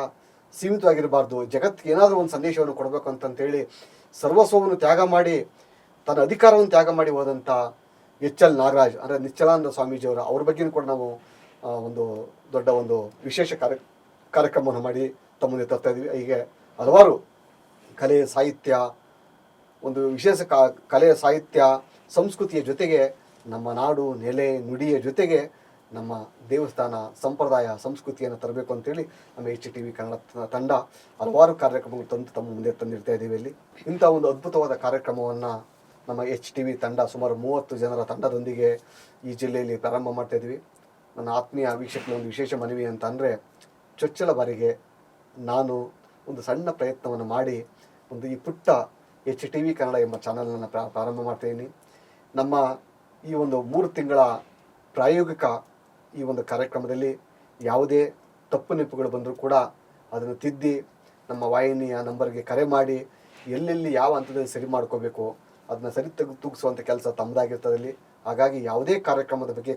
ಸೀಮಿತವಾಗಿರಬಾರ್ದು, ಜಗತ್ತಿಗೆ ಏನಾದರೂ ಒಂದು ಸಂದೇಶವನ್ನು ಕೊಡಬೇಕು ಅಂತಂತೇಳಿ ಸರ್ವಸ್ವವನ್ನು ತ್ಯಾಗ ಮಾಡಿ ತನ್ನ ಅಧಿಕಾರವನ್ನು ತ್ಯಾಗ ಮಾಡಿ ಹೋದಂಥ ಎಚ್ ಎಲ್ ನಾಗರಾಜ್ ಅಂದರೆ ನಿಶ್ಚಲಾನಂದ ಸ್ವಾಮೀಜಿಯವರು ಅವ್ರ ಬಗ್ಗೆಯೂ ಕೂಡ ನಾವು ಒಂದು ದೊಡ್ಡ ಒಂದು ವಿಶೇಷ ಕಾರ್ಯಕ್ರಮವನ್ನು ಮಾಡಿ ತಮ್ಮ ಮುಂದೆ ತರ್ತಾ ಇದ್ವಿ. ಹೀಗೆ ಹಲವಾರು ಕಲೆ ಸಾಹಿತ್ಯ, ಒಂದು ವಿಶೇಷ ಕಲೆ ಸಾಹಿತ್ಯ ಸಂಸ್ಕೃತಿಯ ಜೊತೆಗೆ ನಮ್ಮ ನಾಡು ನೆಲೆ ನುಡಿಯ ಜೊತೆಗೆ ನಮ್ಮ ದೇವಸ್ಥಾನ ಸಂಪ್ರದಾಯ ಸಂಸ್ಕೃತಿಯನ್ನು ತರಬೇಕು ಅಂತೇಳಿ ನಮ್ಮ HTV ಕನ್ನಡ ತಂಡ ಹಲವಾರು ಕಾರ್ಯಕ್ರಮಗಳು ತಂದು ತಮ್ಮ ಮುಂದೆ ತಂದಿರ್ತಾ ಇದ್ದೀವಿ. ಇಲ್ಲಿ ಇಂಥ ಒಂದು ಅದ್ಭುತವಾದ ಕಾರ್ಯಕ್ರಮವನ್ನು ನಮ್ಮ HTV ತಂಡ ಸುಮಾರು 30 ಜನರ ತಂಡದೊಂದಿಗೆ ಈ ಜಿಲ್ಲೆಯಲ್ಲಿ ಪ್ರಾರಂಭ ಮಾಡ್ತಾ ಇದ್ವಿ. ನನ್ನ ಆತ್ಮೀಯ ವೀಕ್ಷಕರ ಒಂದು ವಿಶೇಷ ಮನವಿ ಅಂತ ಅಂದರೆ, ಚೊಚ್ಚಲ ಬಾರಿಗೆ ನಾನು ಒಂದು ಸಣ್ಣ ಪ್ರಯತ್ನವನ್ನು ಮಾಡಿ ಒಂದು ಈ ಪುಟ್ಟ HTV ಕನ್ನಡ ಎಂಬ ಚಾನಲನ್ನು ಪ್ರಾರಂಭ ಮಾಡ್ತಾಯಿದ್ದೀನಿ. ನಮ್ಮ ಈ ಒಂದು 3 ತಿಂಗಳ ಪ್ರಾಯೋಗಿಕ ಈ ಒಂದು ಕಾರ್ಯಕ್ರಮದಲ್ಲಿ ಯಾವುದೇ ತಪ್ಪು ನೆನಪುಗಳು ಬಂದರೂ ಕೂಡ ಅದನ್ನು ತಿದ್ದಿ ನಮ್ಮ ವಾಹಿನಿಯ ನಂಬರ್ಗೆ ಕರೆ ಮಾಡಿ ಎಲ್ಲೆಲ್ಲಿ ಯಾವ ಹಂತದಲ್ಲಿ ಸರಿ ಮಾಡ್ಕೋಬೇಕು ಅದನ್ನು ಸರಿ ತೂಗಿಸುವಂಥ ಕೆಲಸ ತಮ್ಮದಾಗಿರ್ತದಲ್ಲಿ. ಹಾಗಾಗಿ ಯಾವುದೇ ಕಾರ್ಯಕ್ರಮದ ಬಗ್ಗೆ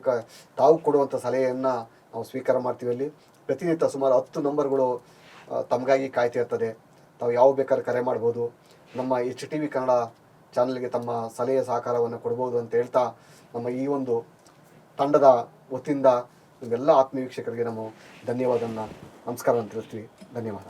ತಾವು ಕೊಡುವಂಥ ಸಲಹೆಯನ್ನು ನಾವು ಸ್ವೀಕಾರ ಮಾಡ್ತೀವಿ. ಅಲ್ಲಿ ಪ್ರತಿನಿತ್ಯ ಸುಮಾರು 10 ನಂಬರ್ಗಳು ತಮಗಾಗಿ ಕಾಯ್ತಾ ಇರ್ತದೆ. ತಾವು ಯಾವ ಬೇಕಾದ್ರೆ ಕರೆ ಮಾಡ್ಬೋದು. ನಮ್ಮ HTV ಕನ್ನಡ ಚಾನಲ್ಗೆ ತಮ್ಮ ಸಲಹೆ ಸಹಕಾರವನ್ನು ಕೊಡ್ಬೋದು ಅಂತ ಹೇಳ್ತಾ ನಮ್ಮ ಈ ಒಂದು ತಂಡದ ವತಿಯಿಂದ ನಿಮ್ಮೆಲ್ಲ ಆತ್ಮೀಯ ವೀಕ್ಷಕರಿಗೆ ನಾವು ಧನ್ಯವಾದವನ್ನು ನಮಸ್ಕಾರವನ್ನು ತಿಳಿಸ್ತೀವಿ. ಧನ್ಯವಾದ.